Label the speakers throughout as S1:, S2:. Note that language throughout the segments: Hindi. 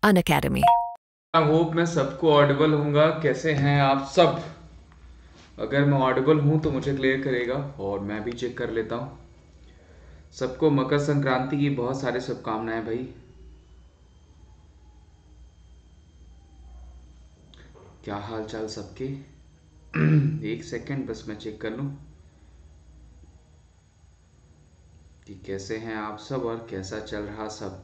S1: Unacademy.
S2: आई होप मैं सबको ऑडिबल होऊंगा। कैसे हैं आप सब? अगर मैं ऑडिबल हूं तो मुझे क्लियर करेगा और मैं भी चेक कर लेता हूं। सबको मकर संक्रांति की बहुत सारी शुभकामनाएं भाई। क्या हाल चाल सबके? एक सेकंड बस मैं चेक कर लूं कि कैसे हैं आप सब और कैसा चल रहा सब।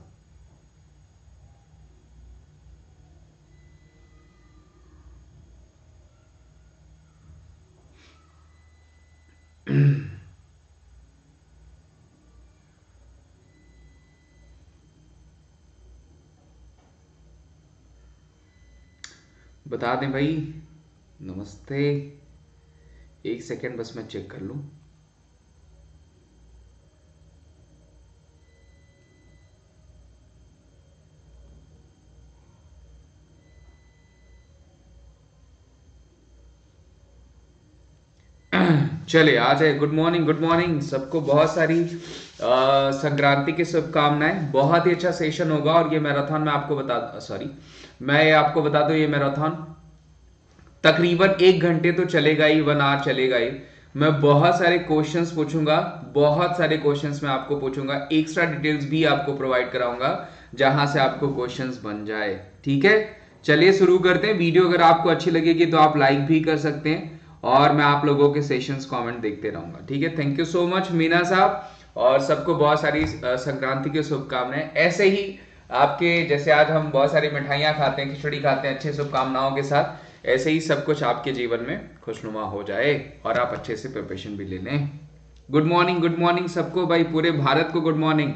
S2: बता दें भाई। नमस्ते। एक सेकंड बस मैं चेक कर लूं। चलिए आ जाए। गुड मॉर्निंग, गुड मॉर्निंग सबको। बहुत सारी संक्रांति की शुभकामनाएं। बहुत ही अच्छा सेशन होगा और ये मैराथन मैं आपको मैं आपको बता दूं, ये मैराथन तकरीबन 1 घंटे तो चलेगा ही, 1 आवर चलेगा ही। मैं बहुत सारे क्वेश्चंस पूछूंगा, बहुत सारे क्वेश्चंस मैं आपको पूछूंगा, एक्स्ट्रा डिटेल्स भी आपको प्रोवाइड कराऊंगा जहां से आपको क्वेश्चंस बन जाए। ठीक है, चलिए शुरू करते हैं। वीडियो अगर आपको अच्छी लगेगी तो आप लाइक भी कर सकते हैं और मैं आप लोगों के सेशंस कमेंट देखते रहूंगा। ठीक है, thank you so much Meena साहब। और सबको बहुत सारी संक्रांति की शुभकामनाएं। ऐसे ही आपके जैसे आज हम बहुत सारी मिठाइयां खाते हैं, खिचड़ी खाते हैं अच्छे शुभकामनाओं के साथ, ऐसे ही सब कुछ आपके जीवन में खुशनुमा हो जाए और आप अच्छे से प्रिपरेशन भी ले लें। गुड मॉर्निंग सबको भाई, पूरे भारत को गुड मॉर्निंग।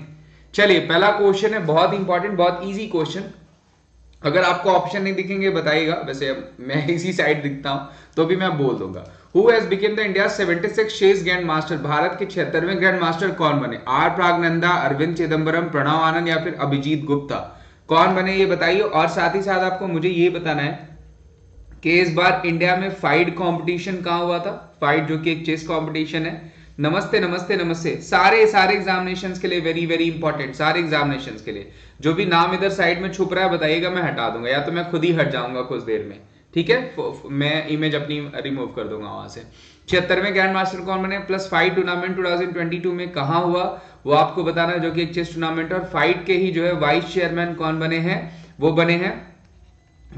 S2: चलिए पहला क्वेश्चन है, बहुत इंपॉर्टेंट, बहुत इजी क्वेश्चन। अगर आपको ऑप्शन नहीं दिखेंगे बताइएगा, वैसे मैं इसी साइड दिखता हूं तो भी मैं बोल दूंगा। Who has become the India 76 chess grand master? भारत के 76वें ग्रैंड मास्टर कौन बने? आर प्रागनंदा, अरविंद चिदम्बरम, प्रणव आनंद या फिर अभिजीत गुप्ता? कौन बने ये बताइए। और साथ ही साथ आपको मुझे ये बताना है कि इस बार इंडिया में फाइट कंपटीशन कहां हुआ था? फाइट जो कि एक चेस कंपटीशन है। नमस्ते नमस्ते नमस्ते। सारे सारे एग्जामिनेशंस के लिए वेरी वेरी इंपॉर्टेंट, सारे एग्जामिनेशंस के लिए जो भी नाम इधर साइड में छुप रहा है बताइएगा, मैं हटा दूंगा या तो मैं खुद ही हट जाऊंगा कुछ देर में। ठीक है, मैं इमेज अपनी रिमूव कर दूंगा वहां से। 76वें ग्रैंड मास्टर कौन बने? प्लस फाइट टूर्नामेंट 2022 में कहां हुआ वो आपको बताना है, जो कि एक चेस टूर्नामेंट। और फाइट के ही जो है वाइस चेयरमैन कौन बने हैं? वो बने हैं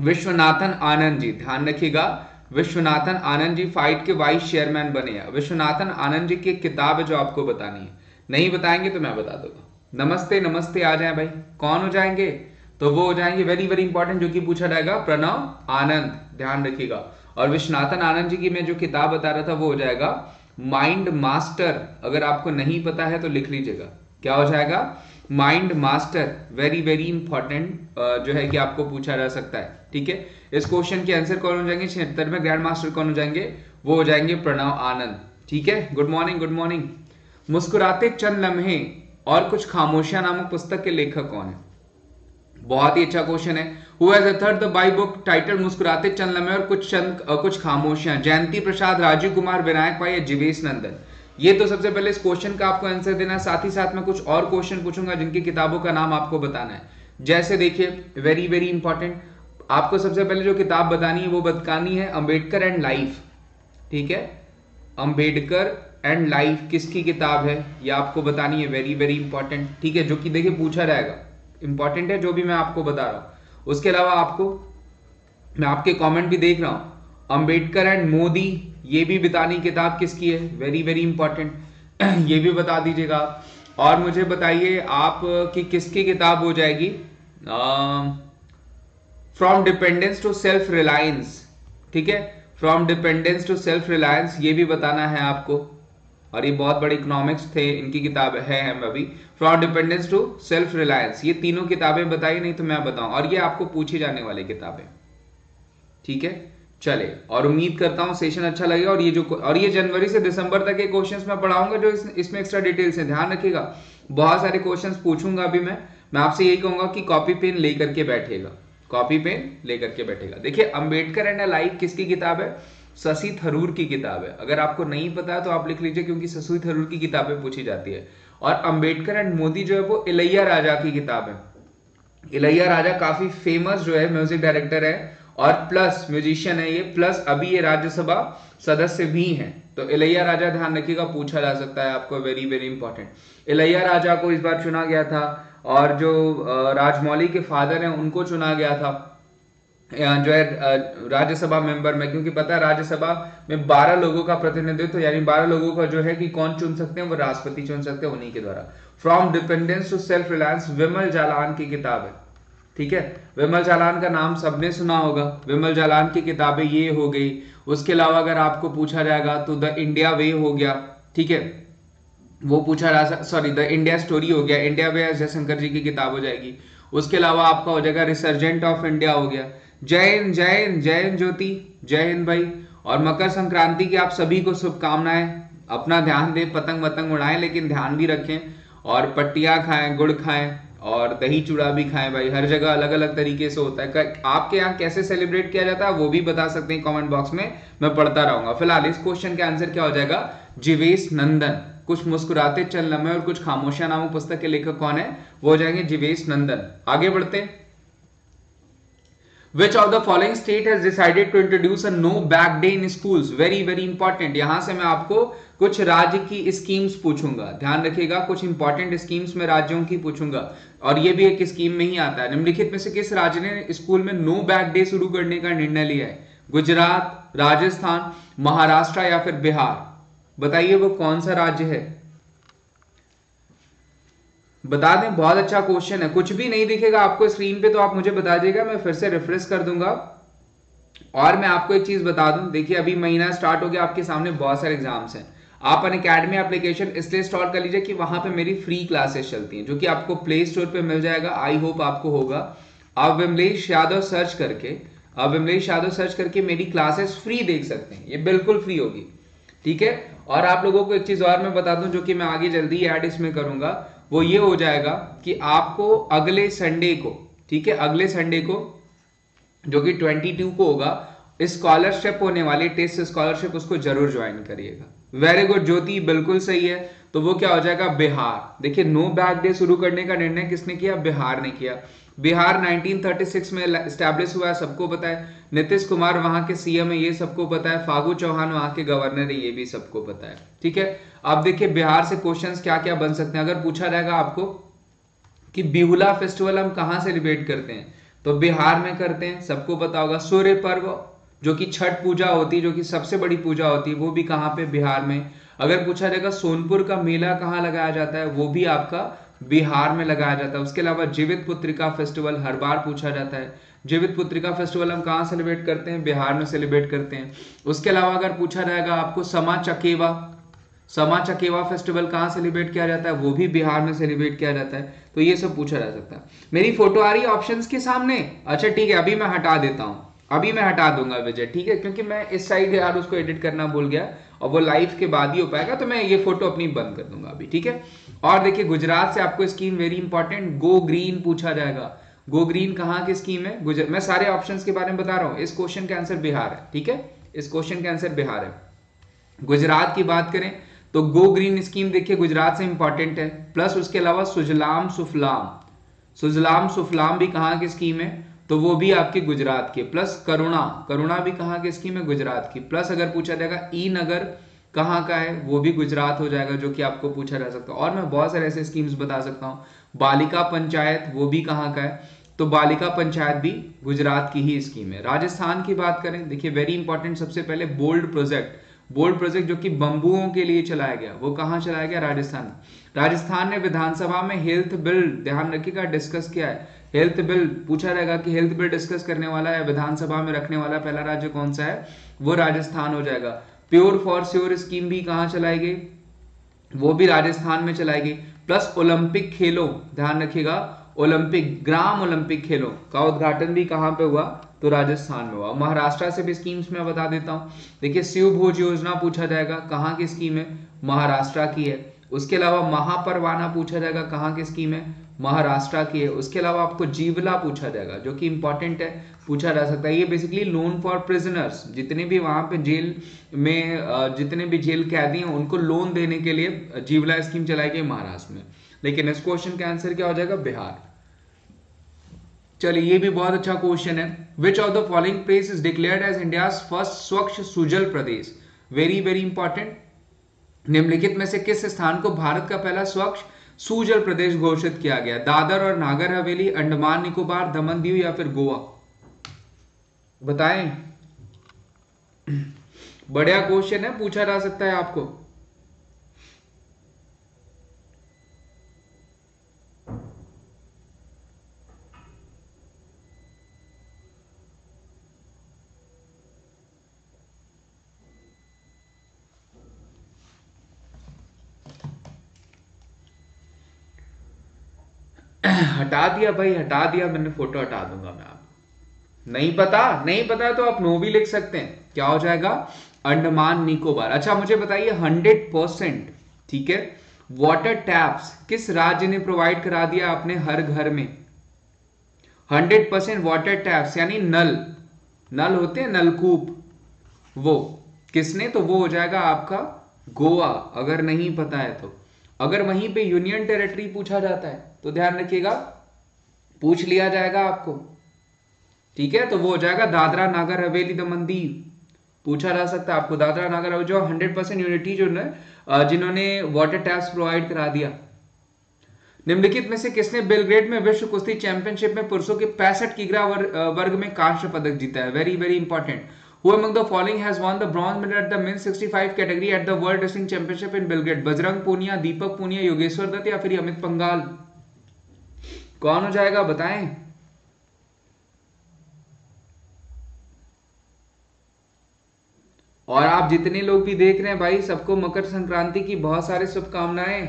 S2: विश्वनाथन आनंद जी। ध्यान रखिएगा, विश्वनाथन आनंद जी फाइट के वाइस चेयरमैन बने हैं। विश्वनाथन आनंद जी की एक किताब है जो आपको बतानी है, नहीं बताएंगे तो मैं बता दूंगा। नमस्ते नमस्ते आ जाए भाई। कौन हो जाएंगे? तो वो हो जाएंगे वेरी वेरी इंपॉर्टेंट, जो कि पूछा जाएगा प्रणव आनंद। ध्यान रखिएगा। और विश्वनाथन आनंद जी की मैं जो किताब बता रहा था वो हो जाएगा माइंड मास्टर। अगर आपको नहीं पता है तो लिख लीजिएगा, क्या हो जाएगा? Mind master. Very very important जो है कि आपको पूछा जा सकता है। ठीक है, इस क्वेश्चन के आंसर कौन हो जाएंगे? 76वें ग्रैंड मास्टर कौन हो जाएंगे? वो हो जाएंगे प्रणव आनंद। ठीक है, गुड मॉर्निंग गुड मॉर्निंग। मुस्कुराते चंद लम्हे और कुछ खामोशियां नामक पुस्तक के लेखक कौन है? बहुत ही अच्छा क्वेश्चन है। Who has authored the by book title मुस्कुराते चंद लम्हे और कुछ खामोशियां? जयंती प्रसाद, राजीव कुमार, विनायक भाई या जीवेश नंदन? ये तो सबसे पहले इस क्वेश्चन का आपको आंसर देना है। साथ ही साथ मैं कुछ और क्वेश्चन पूछूंगा जिनकी किताबों का नाम आपको बताना है। जैसे देखिए वेरी वेरी इंपॉर्टेंट, आपको सबसे पहले जो किताब बतानी है वो बतानी है अंबेडकर एंड लाइफ। ठीक है, अंबेडकर एंड लाइफ किसकी किताब है ये आपको बतानी है, वेरी वेरी इंपॉर्टेंट। ठीक है, जो कि देखिए पूछा जाएगा, इंपॉर्टेंट है जो भी मैं आपको बता रहा हूं। उसके अलावा आपको, मैं आपके कमेंट भी देख रहा हूं, अंबेडकर एंड मोदी ये भी बतानी किताब किसकी है, वेरी वेरी इंपॉर्टेंट। ये भी बता दीजिएगा। और मुझे बताइए आप कि किसकी किताब हो जाएगी from dependence to self reliance. ठीक है, from dependence to self reliance ये भी बताना है आपको। और ये बहुत बड़े इकोनॉमिक्स थे, इनकी किताब है अभी, from dependence to self reliance. ये तीनों किताबें बताई नहीं तो मैं बताऊं, और ये आपको पूछी जाने वाली किताबें। ठीक है, चले, और उम्मीद करता हूं सेशन अच्छा लगेगा। और ये जनवरी से दिसंबर तक के क्वेश्चंस मैं पढ़ाऊंगा जो इसमें एक्स्ट्रा डिटेल्स है। ध्यान रखिएगा, बहुत सारे क्वेश्चंस पूछूंगा अभी मैं आपसे यही कहूंगा कि कॉपी पेन लेकर के बैठेगा, कॉपी पेन लेकर के बैठेगा। देखिए अंबेडकर एंड लाइफ किसकी किताब है? शशि थरूर की किताब है। अगर आपको नहीं पता है तो आप लिख लीजिए, क्योंकि शशि थरूर की किताबें पूछी जाती है। और अंबेडकर एंड मोदी जो है वो इलैया राजा की किताब है। इलैया राजा काफी फेमस जो है म्यूजिक डायरेक्टर है और प्लस म्यूजिशियन है ये, प्लस अभी ये राज्यसभा सदस्य भी हैं। तो इलैया राजा ध्यान रखिएगा, पूछा जा सकता है आपको, very very important. Ilaiya Raja को इस बार चुना गया था और जो राजमौली के फादर हैं उनको चुना गया था जो है राज्यसभा मेंबर में, क्योंकि पता है राज्यसभा में 12 लोगों का प्रतिनिधित्व, यानी 12 लोगों का जो है कि कौन चुन सकते हैं, वो राष्ट्रपति चुन सकते हैं उन्हीं के द्वारा। From dependence to self reliance, Vimal Jalan की किताब है, ठीक है। विमल जालान का नाम सबने सुना होगा, विमल जालान की किताबें ये हो गई। उसके अलावा अगर आपको पूछा जाएगा तो द इंडिया वे हो गया, ठीक है, वो पूछा जा, सॉरी द इंडिया स्टोरी हो गया, इंडिया वे जयशंकर जी की किताब हो जाएगी। उसके अलावा आपका हो जाएगा रिसर्जेंट ऑफ इंडिया हो गया। जय हिंद, जय हिंद, जय हिंद ज्योति, जय हिंद भाई। और मकर संक्रांति की आप सभी को शुभकामनाएं। अपना ध्यान दें, पतंग वतंग उड़ाएं, लेकिन ध्यान भी रखें और पट्टियां खाएं, गुड़ खाएं और दही चूड़ा भी खाएं भाई। हर जगह अलग अलग तरीके से होता है, आपके यहाँ कैसे सेलिब्रेट किया जाता है वो भी बता सकते हैं कमेंट बॉक्स में, मैं पढ़ता रहूंगा। फिलहाल इस क्वेश्चन का आंसर क्या हो जाएगा, जीवेश नंदन। कुछ मुस्कुराते चल लम्हे और कुछ खामोशियां नामक पुस्तक के लेखक कौन है, वो हो जाएंगे जीवेश नंदन। आगे बढ़ते हैं। Which of the following state has decided to introduce a no back day in schools? Very very important। यहां से मैं आपको कुछ राज्य की स्कीम्स पूछूंगा, ध्यान रखिएगा, कुछ इंपॉर्टेंट स्कीम्स में राज्यों की पूछूंगा और ये भी एक स्कीम में ही आता है। निम्नलिखित में से किस राज्य ने स्कूल में नो बैक डे शुरू करने का निर्णय लिया है? गुजरात, राजस्थान, महाराष्ट्र या फिर बिहार? बताइए वो कौन सा राज्य है, बता दें। बहुत अच्छा क्वेश्चन है। कुछ भी नहीं दिखेगा आपको स्क्रीन पे तो आप मुझे बता दीजिएगा, मैं फिर से रिफ्रेश कर दूंगा। और मैं आपको एक चीज बता दूं, देखिए अभी महीना स्टार्ट हो गया, आपके सामने बहुत सारे एग्जाम्स हैं। आप अनअकैडमी एप्लीकेशन इसलिए इंस्टॉल कर लीजिए कि वहां पे मेरी फ्री क्लासेस चलती हैं, जो कि आपको प्ले स्टोर पे मिल जाएगा, आई होप आपको होगा। आप विमलेश यादव सर्च करके, आप विमलेश यादव सर्च करके मेरी क्लासेस फ्री देख सकते हैं, ये बिल्कुल फ्री होगी, ठीक है। और आप लोगों को एक चीज और मैं बता दूं, जो कि मैं आगे जल्दी ऐड इसमें करूंगा, वो ये हो जाएगा कि आपको अगले संडे को, ठीक है, अगले संडे को जो कि 22 को होगा, स्कॉलरशिप होने वाली, टेस्ट स्कॉलरशिप, उसको जरूर ज्वाइन करिएगा। वेरी गुड ज्योति, बिल्कुल सही है। तो वो क्या हो जाएगा, बिहार। देखिए नो बैक डे शुरू करने का निर्णय किसने किया, बिहार ने किया। बिहार 1936 में एस्टैब्लिश हुआ है, सबको पता है। नीतीश कुमार वहां के सीएम है, ये सबको पता है। फागू चौहान वहां के गवर्नर है, ये भी सबको पता है, ठीक है। अब देखिए बिहार से क्वेश्चंस क्या क्या बन सकते हैं। अगर पूछा जाएगा आपको कि बिहुला फेस्टिवल हम कहां सेलिब्रेट करते हैं, तो बिहार में करते हैं, सबको पता होगा। सूर्य पर्व जो कि छठ पूजा होती है, जो कि सबसे बड़ी पूजा होती है, वो भी कहां पे, बिहार में। अगर पूछा जाएगा सोनपुर का मेला कहां लगाया जाता है, वो भी आपका बिहार में लगाया जाता है। उसके अलावा जीवित पुत्रिका फेस्टिवल हर बार पूछा जाता है, जीवित पुत्रिका फेस्टिवल हम कहां सेलिब्रेट करते हैं, बिहार में सेलिब्रेट करते हैं। उसके अलावा अगर पूछा जाएगा आपको समा चकेवा, समा चकेवा फेस्टिवल कहां सेलिब्रेट किया जाता है, वो भी बिहार में सेलिब्रेट किया जाता है। तो ये सब पूछा जा सकता है। मेरी फोटो आ रही है ऑप्शंस के सामने, अच्छा ठीक है, अभी मैं हटा देता हूं, अभी मैं हटा दूंगा विजय, ठीक है, क्योंकि मैं इस साइड यार उसको एडिट करना भूल गया और वो लाइव के बाद ही हो पाएगा, तो मैं ये फोटो अपनी बंद कर दूंगा अभी, ठीक है। और देखिए गुजरात से आपको scheme very important, go green पूछा जाएगा। गो ग्रीन कहाँ की स्कीम है, मैं सारे ऑप्शंस के बारे में बता रहा हूं। इस क्वेश्चन का आंसर बिहार है, ठीक है, इस क्वेश्चन का आंसर बिहार है। गुजरात की बात करें तो गो ग्रीन स्कीम देखिए गुजरात से इंपॉर्टेंट है। प्लस उसके अलावा सुजलाम सुफलाम, सुजलाम सुफलाम भी कहाँ की स्कीम है, तो वो भी आपके गुजरात के। प्लस करुणा, करुणा भी कहाँ की स्कीम है, गुजरात की। प्लस अगर पूछा जाएगा ई नगर कहाँ का है, वो भी गुजरात हो जाएगा, जो कि आपको पूछा जा सकता है। और मैं बहुत सारे ऐसे स्कीम्स बता सकता हूँ। बालिका पंचायत वो भी कहाँ का है, तो बालिका पंचायत भी गुजरात की ही स्कीम है। राजस्थान की बात करें, देखिए वेरी इंपॉर्टेंट, सबसे पहले बोल्ड प्रोजेक्ट, बोल्ड प्रोजेक्ट जो कि बंबुओं के लिए चलाया गया, वो कहां चलाया गया, राजस्थान। राजस्थान ने विधानसभा में हेल्थ बिल, ध्यान रखिएगा, डिस्कस किया है। हेल्थ बिल पूछा जाएगा कि हेल्थ बिल डिस्कस करने वाला है, विधानसभा में रखने वाला पहला राज्य कौन सा है, वो राजस्थान हो जाएगा। प्योर फॉर श्योर स्कीम भी कहां चलाई गई, वो भी राजस्थान में चलाई गई। प्लस ओलंपिक खेलों, ध्यान रखिएगा, ओलंपिक, ग्राम ओलंपिक खेलों का उद्घाटन भी कहां पे हुआ, तो राजस्थान में हुआ। महाराष्ट्र से भी स्कीम्स में बता देता हूं। देखिए शिव भोज योजना पूछा जाएगा, कहां की स्कीम है, महाराष्ट्र की है। उसके अलावा महापरवाना पूछा जाएगा, कहां की स्कीम है, महाराष्ट्र की है। उसके अलावा आपको जीवला पूछा जाएगा, जो कि इंपॉर्टेंट है, पूछा जा सकता है। ये बेसिकली लोन फॉर प्रिजनर्स, जितने भी वहां पे जेल में जितने भी जेल कैदी हैं उनको लोन देने के लिए जीवला स्कीम चलाई गई महाराष्ट्र में। लेकिन इस क्वेश्चन का आंसर क्या हो जाएगा, बिहार। चलिए ये भी बहुत अच्छा क्वेश्चन है। Which of the following place is declared as India first Swachh Sujal Pradesh? Very very important. निम्नलिखित में से किस स्थान को भारत का पहला स्वच्छ सुजल प्रदेश घोषित किया गया? दादर और नागर हवेली, अंडमान निकोबार, दमन दीव या फिर गोवा? बताएं। बढ़िया क्वेश्चन है, पूछा जा सकता है आपको। हटा दिया भाई, हटा दिया मैंने, फोटो हटा दूंगा मैं। आप नहीं पता, नहीं पता तो आप नो भी लिख सकते हैं। क्या हो जाएगा? अंडमान निकोबार। अच्छा मुझे बताइए 100%, ठीक है, वाटर टैप्स किस राज्य ने प्रोवाइड करा दिया अपने हर घर में? 100% वाटर टैप्स यानी नल, नल होते हैं नलकूप, वो किसने? तो वो हो जाएगा आपका गोवा, अगर नहीं पता है तो। अगर वहीं पे यूनियन टेरिटरी पूछा जाता है तो ध्यान रखिएगा, पूछ लिया जाएगा आपको, ठीक है, तो वो हो जाएगा दादरा नागर हवेली दमन दीव। पूछा जा सकता है आपको दादरा नागर हवेली, जो 100% यूनिटी जो जिन्होंने वाटर टैप्स प्रोवाइड करा दिया। निम्नलिखित में से किसने बेलग्रेड में विश्व कुश्ती चैंपियनशिप में पुरुषों के 65 किग्रा वर्ग में कांस्य पदक जीता है? Very very important. Who among the following has won the bronze medal at the men's 65 category at the World Wrestling Championship in Belgrade? Bajrang Punia, Deepak Punia, Yogeshwar Dutt या फिर अमित पंघाल? कौन हो जाएगा बताएं। और आप जितने लोग भी देख रहे हैं भाई, सबको मकर संक्रांति की बहुत सारी शुभकामनाएं।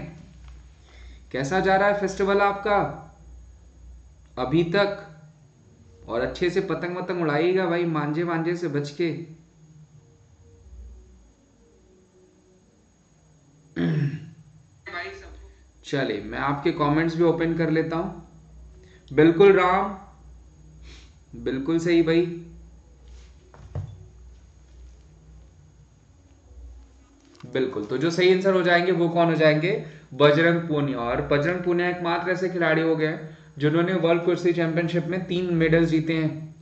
S2: कैसा जा रहा है फेस्टिवल आपका अभी तक? और अच्छे से पतंग वतंग उड़ाइएगा भाई, मांझे मांझे से बच के। चलिए मैं आपके कमेंट्स भी ओपन कर लेता हूं। बिल्कुल राम, बिल्कुल सही भाई। बिल्कुल, तो जो सही आंसर हो जाएंगे वो कौन हो जाएंगे? बजरंग पूनिया। और बजरंग पूनिया एकमात्र ऐसे खिलाड़ी हो गए जिन्होंने वर्ल्ड कुश्ती चैंपियनशिप में 3 मेडल जीते हैं।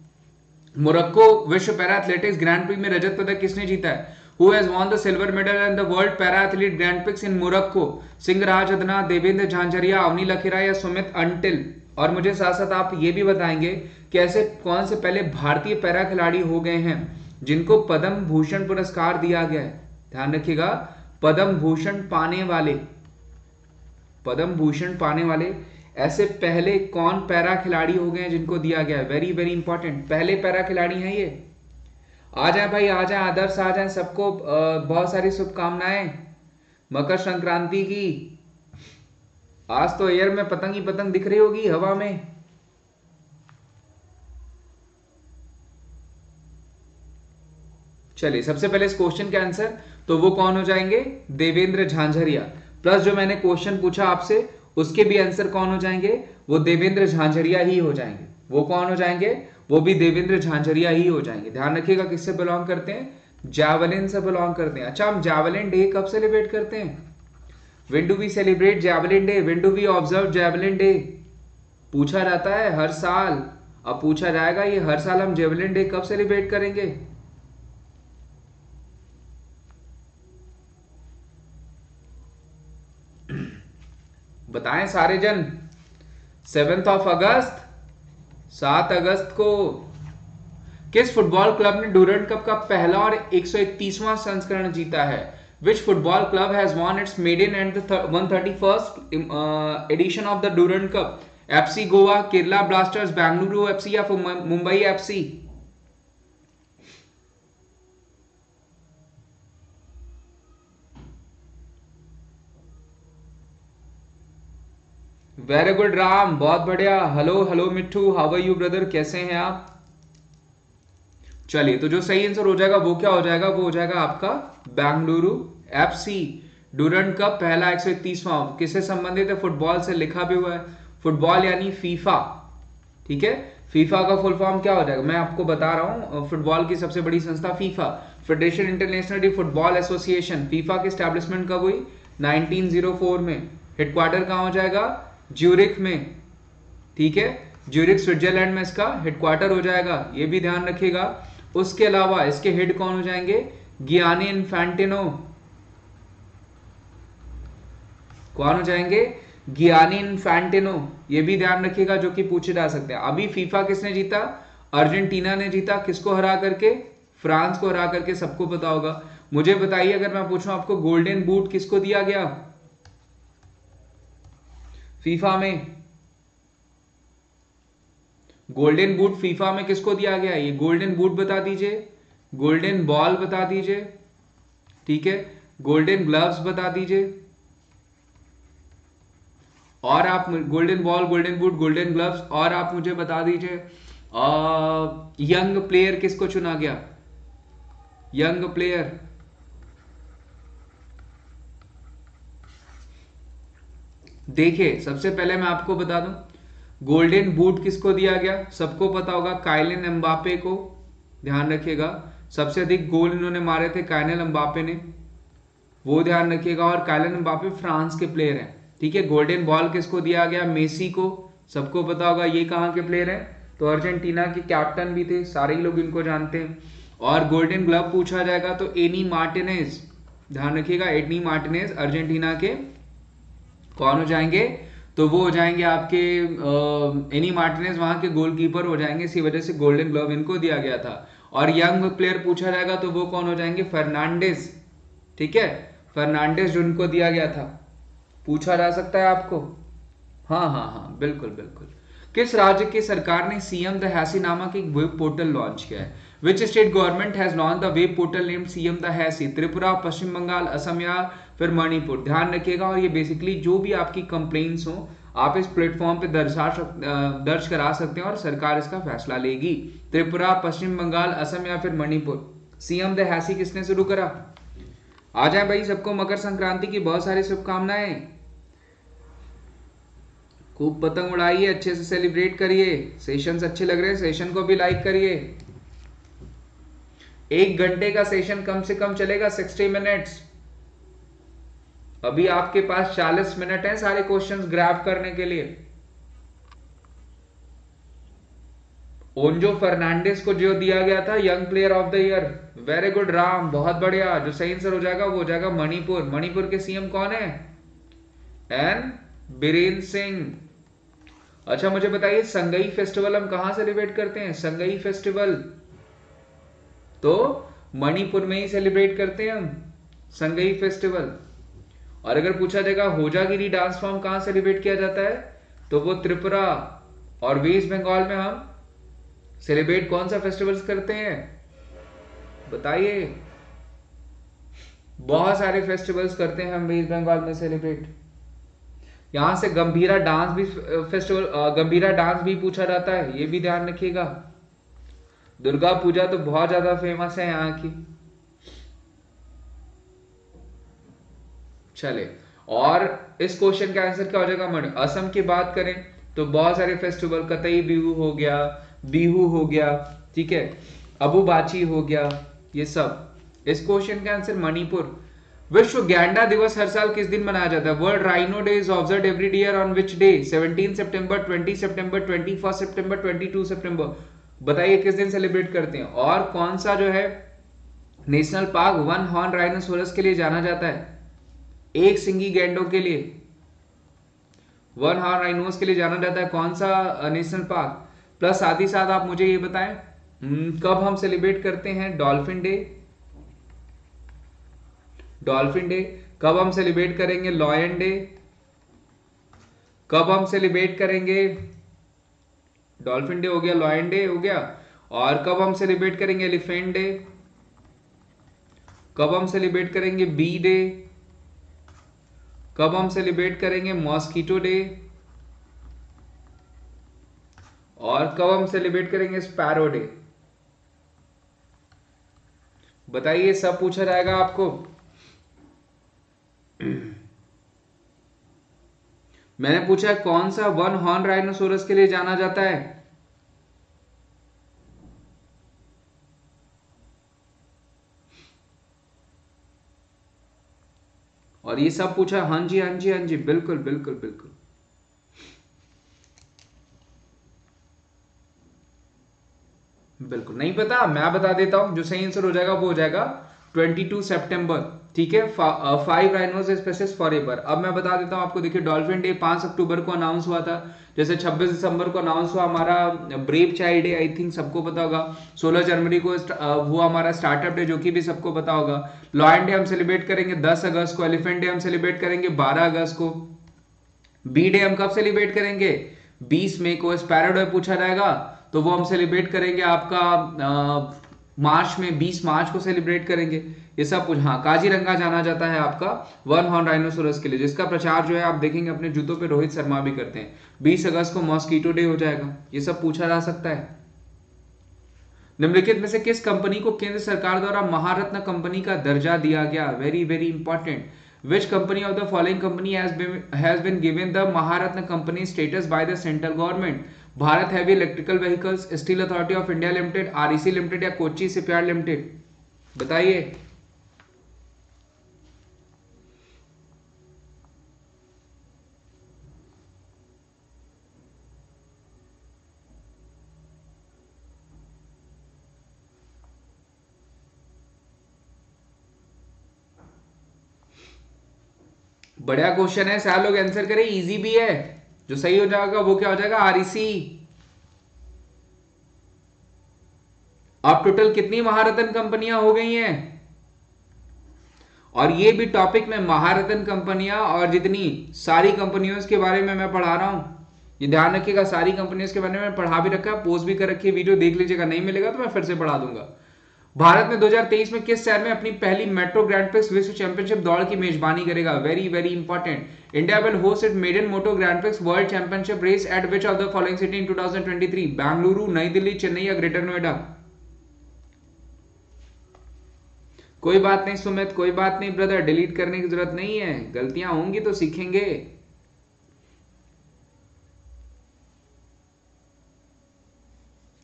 S2: मोरक्को विश्व पैरा एथलेटिक्स ग्रैंड प्रिक्स में रजत पदक किसने जीता है? Who has won the silver medal in the World Para Athlete Grand Prix in Morocco? Singhraj अदना, देवेंद्र झांझरिया, अवनी लखेरा या सुमित अंटिल? और मुझे साथ साथ आप ये भी बताएंगे कि ऐसे कौन से पहले भारतीय पैरा खिलाड़ी हो गए हैं जिनको पद्म भूषण पुरस्कार दिया गया है? ध्यान रखिएगा, पद्म भूषण पाने वाले, पद्म भूषण पाने वाले ऐसे पहले कौन पैरा खिलाड़ी हो गए हैं जिनको दिया गया है? वेरी वेरी इंपॉर्टेंट, पहले पैरा खिलाड़ी हैं ये। आ जाए भाई, आ जाए, आदर्श आ जाए, सबको बहुत सारी शुभकामनाएं मकर संक्रांति की। आज तो एयर में पतंग ही पतंग दिख रही होगी हवा में। चलिए सबसे पहले इस क्वेश्चन के आंसर तो वो कौन हो जाएंगे? देवेंद्र झांझरिया। प्लस जो मैंने क्वेश्चन पूछा आपसे उसके भी आंसर कौन हो जाएंगे? वो देवेंद्र झांझरिया ही हो जाएंगे। वो कौन हो जाएंगे? वो भी देवेंद्र झांझरिया ही हो जाएंगे। ध्यान रखिएगा किससे बिलोंग करते हैं? जैवलिन से बिलोंग करते हैं। अच्छा, हम जैवलिन डे कब सेलिब्रेट करते हैं? When do we celebrate javelin day? When do we observe javelin day? पूछा जाता है हर साल। अब पूछा जाएगा ये हर साल हम जैवलिन डे कब सेलिब्रेट करेंगे? बताएं सारे जन। 7 अगस्त, 7 अगस्त को किस फुटबॉल क्लब ने डूरंट कप का पहला और 131वां संस्करण जीता है? Which football club has won its maiden and the 131st edition of the Durand Cup? FC Goa, Kerala Blasters, Bengaluru FC या फिर Mumbai FC? Very good Ram, बहुत बढ़िया। Hello hello Mittu, how are you brother, कैसे हैं आप? चलिए, तो जो सही आंसर हो जाएगा वो क्या हो जाएगा? वो हो जाएगा आपका बेंगलुरु एफसी। डूरंट कप पहला 131वां किससे संबंधित है? फुटबॉल से लिखा भी हुआ है। फुटबॉल यानी फीफा, ठीक है। फीफा का फुल फॉर्म क्या हो जाएगा? मैं आपको बता रहा हूं, फुटबॉल की सबसे बड़ी संस्था FIFA, federation international D football association. FIFA की स्टैब्लिशमेंट कब हुई? 1904 में। हेडक्वार्टर कहां हो जाएगा? ज्यूरिख में, ठीक है। ज्यूरिख स्विट्जरलैंड में इसका हेडक्वार्टर हो जाएगा, ये भी ध्यान रखिएगा। उसके अलावा इसके हेड कौन हो जाएंगे? गियानी इन्फैंटिनो। कौन हो जाएंगे? गियानी इन्फैंटिनो, ये भी ध्यान रखिएगा, जो कि पूछे जा सकते हैं। अभी फीफा किसने जीता? अर्जेंटीना ने जीता। किसको हरा करके? फ्रांस को हरा करके, सबको पता होगा। मुझे बताइए, अगर मैं पूछूं आपको, गोल्डन बूट किसको दिया गया फीफा में? गोल्डन बूट फीफा में किसको दिया गया? ये गोल्डन बूट बता दीजिए, गोल्डन बॉल बता दीजिए, ठीक है, गोल्डन ग्लव्स बता दीजिए, और आप golden ball, golden boot, golden gloves, और आप मुझे बता दीजिए यंग प्लेयर किसको चुना गया? यंग प्लेयर, देखिए सबसे पहले मैं आपको बता दूं, गोल्डन बूट किसको दिया गया? सबको पता होगा, काइलिन एम्बापे को। ध्यान रखिएगा, सबसे अधिक गोल इन्होंने मारे थे काइलिन एम्बापे ने, वो ध्यान रखिएगा। और काइलिन एम्बापे फ्रांस के प्लेयर हैं, ठीक है। गोल्डन बॉल किसको दिया गया? मेसी को, सबको पता होगा। ये कहाँ के प्लेयर हैं? तो अर्जेंटीना के कैप्टन भी थे, सारे लोग इनको जानते हैं। और गोल्डन ग्लव पूछा जाएगा तो एनी मार्टिनेज, ध्यान रखिएगा, एनी मार्टिनेज अर्जेंटीना के कौन हो जाएंगे? तो वो हो जाएंगे आपके एनी मार्टिनेज वहां के गोलकीपर हो जाएंगे, इसी वजह से गोल्डन ग्लव इनको दिया गया था। और यंग प्लेयर पूछा जाएगा तो वो कौन हो जाएंगे? फर्नांडिस, ठीक है, फर्नांडिस जो इनको दिया गया था, पूछा जा सकता है आपको। हाँ हाँ हाँ, बिल्कुल बिल्कुल। किस राज्य की सरकार ने सीएम द हैसी नामक एक वेब पोर्टल लॉन्च किया है? Which state government has launch the web portal named CM Da Hasi? Tripura, Paschim Bengal, Assam या फिर मणिपुर? ध्यान रखिएगा। और ये बेसिकली जो भी आपकी कंप्लेंट्स हो, आप इस प्लेटफॉर्म पे दर्ज करा सकते हैं और सरकार इसका फैसला लेगी। त्रिपुरा, पश्चिम बंगाल, असम या फिर मणिपुर? सीएम द हैसी किसने शुरू करा? आ जाए भाई, सबको मकर संक्रांति की बहुत सारी शुभकामनाएं। खूब पतंग उड़ाइए, अच्छे से सेलिब्रेट करिए। सेशंस अच्छे लग रहे हैं, सेशन को भी लाइक करिए। 1 घंटे का सेशन कम से कम चलेगा, 60 मिनट्स। अभी आपके पास 40 मिनट हैं सारे क्वेश्चंस ग्रैब करने के लिए। ओंजो फर्नांडिस को जो दिया गया था young player of the year, very good Ram, बहुत बढ़िया। जो सही आंसर हो जाएगा वो हो जाएगा मणिपुर। मणिपुर के सीएम कौन है? एन बीरेन्द्र सिंह। अच्छा मुझे बताइए, संगई फेस्टिवल हम कहां सेलिब्रेट करते हैं? संगई फेस्टिवल तो मणिपुर में ही सेलिब्रेट करते हैं हम, संगई फेस्टिवल। और अगर पूछा जाएगा होजागिरी डांस फॉर्म कहां सेलिब्रेट किया जाता है, तो वो त्रिपुरा। और वेस्ट बंगाल में हम सेलिब्रेट कौन सा फेस्टिवल्स करते हैं? बताइए। बहुत सारे फेस्टिवल्स करते हैं हम वेस्ट बंगाल में सेलिब्रेट। यहां से गंभीरा डांस भी फेस्टिवल, गंभीरा डांस भी पूछा जाता है, ये भी ध्यान रखिएगा। दुर्गा पूजा तो बहुत ज्यादा फेमस है यहाँ की। चले, और इस क्वेश्चन का आंसर क्या हो जाएगा? मणि। असम की बात करें तो बहुत सारे फेस्टिवल, कतई बिहू हो गया, बिहू हो गया, ठीक है, अबुबाची हो गया, ये सब। इस क्वेश्चन का आंसर मणिपुर। विश्व गैंडा दिवस हर साल किस दिन मनाया जाता है? World rhino day is observed every year on which day? 17 सितंबर, 20 सितंबर, 21 सितंबर, 22 सितंबर? बताइए किस दिन सेलिब्रेट करते हैं। और कौन सा जो है national park one horn rhinoceros के लिए जाना जाता है? एक सिंगी गैंडों के लिए, वन हॉर्न राइनोस के लिए जाना जाता है, कौन सा नेशनल पार्क? प्लस साथ ही साथ आप मुझे ये बताएं, कब हम सेलिब्रेट करते हैं डॉल्फिन डे? Dolphin day. कब हम सेलिब्रेट करेंगे लॉयन डे? कब हम सेलिब्रेट करेंगे, डॉल्फिन डे हो गया, लॉयन डे हो गया, और कब हम सेलिब्रेट करेंगे एलिफेंट डे? कब हम सेलिब्रेट करेंगे बी डे? कब हम सेलिब्रेट करेंगे मॉस्किटो डे? और कब हम सेलिब्रेट करेंगे स्पैरो डे? बताइए, सब पूछा जाएगा आपको। मैंने पूछा है कौन सा वन हॉर्न राइनोसोरस के लिए जाना जाता है? और ये सब पूछा, हाँ जी हाँ जी हाँ जी, बिल्कुल बिल्कुल बिल्कुल। बिल्कुल नहीं पता, मैं बता देता हूं, जो सही आंसर हो जाएगा वो हो जाएगा 22 सितंबर। ठीक है, 5 राइनोस स्पीशीज फॉरएवर। अब मैं बता देता हूं आपको, देखिए डॉल्फिन डे 5 अक्टूबर को अनाउंस हुआ था, जैसे 26 दिसंबर को अनाउंस हुआ हमारा brave child day, I think सबको पता होगा। 16 जनवरी को हुआ हमारा स्टार्टअप डे, जो कि भी सबको पता होगा। लॉयन डे हम सेलिब्रेट करेंगे 10 अगस्त को। एलिफेंट डे हम सेलिब्रेट करेंगे 12 अगस्त को। बी डे हम कब सेलिब्रेट करेंगे? 20 मई को। स्पैरो डे पूछा जाएगा तो वो हम सेलिब्रेट करेंगे आपका मार्च में, 20 मार्च को सेलिब्रेट करेंगे। ये सब कुछ। हाँ, काजीरंगा जाना जाता है आपका वन हॉर्न राइनोसोरस के लिए, जिसका प्रचार जो है आप देखेंगे अपने जूतों पे रोहित शर्मा भी करते हैं। 20 अगस्त को मॉस्कीटो डे हो जाएगा। ये सब पूछा जा सकता है। निम्नलिखित में से किस कंपनी को केंद्र सरकार द्वारा महारत्न कंपनी का दर्जा दिया गया? Very very important. Which company of the following company has been given the Maharatna company status by the central government? Bharat heavy electrical vehicles, steel authority of India limited, REC limited या कोच्चि शिपयार्ड लिमिटेड? बताइए। बढ़िया क्वेश्चन है, सारे लोग आंसर करें, इजी भी है। जो सही हो जाएगा वो क्या हो जाएगा? आरईसी। अब टोटल कितनी महारत्न कंपनियां हो गई हैं? और ये भी टॉपिक में महारत्न कंपनियां और जितनी सारी कंपनियों के बारे में मैं पढ़ा रहा हूं, ये ध्यान रखिएगा। सारी कंपनियों के बारे में पढ़ा भी रखा है, पोस्ट भी कर रखी है, वीडियो देख लीजिएगा। नहीं मिलेगा तो मैं फिर से पढ़ा दूंगा। भारत में 2023 में किस शहर में अपनी पहली मेट्रो ग्रैंड प्रिक्स विश्व चैंपियनशिप दौड़ की मेजबानी करेगा? Very very important. India will host it maiden moto grand prix world championship race at which of the following city in 2023? Bengaluru, New Delhi, Chennai या ग्रेटर नोएडा? कोई बात नहीं सुमित, कोई बात नहीं ब्रदर, डिलीट करने की जरूरत नहीं है, गलतियां होंगी तो सीखेंगे।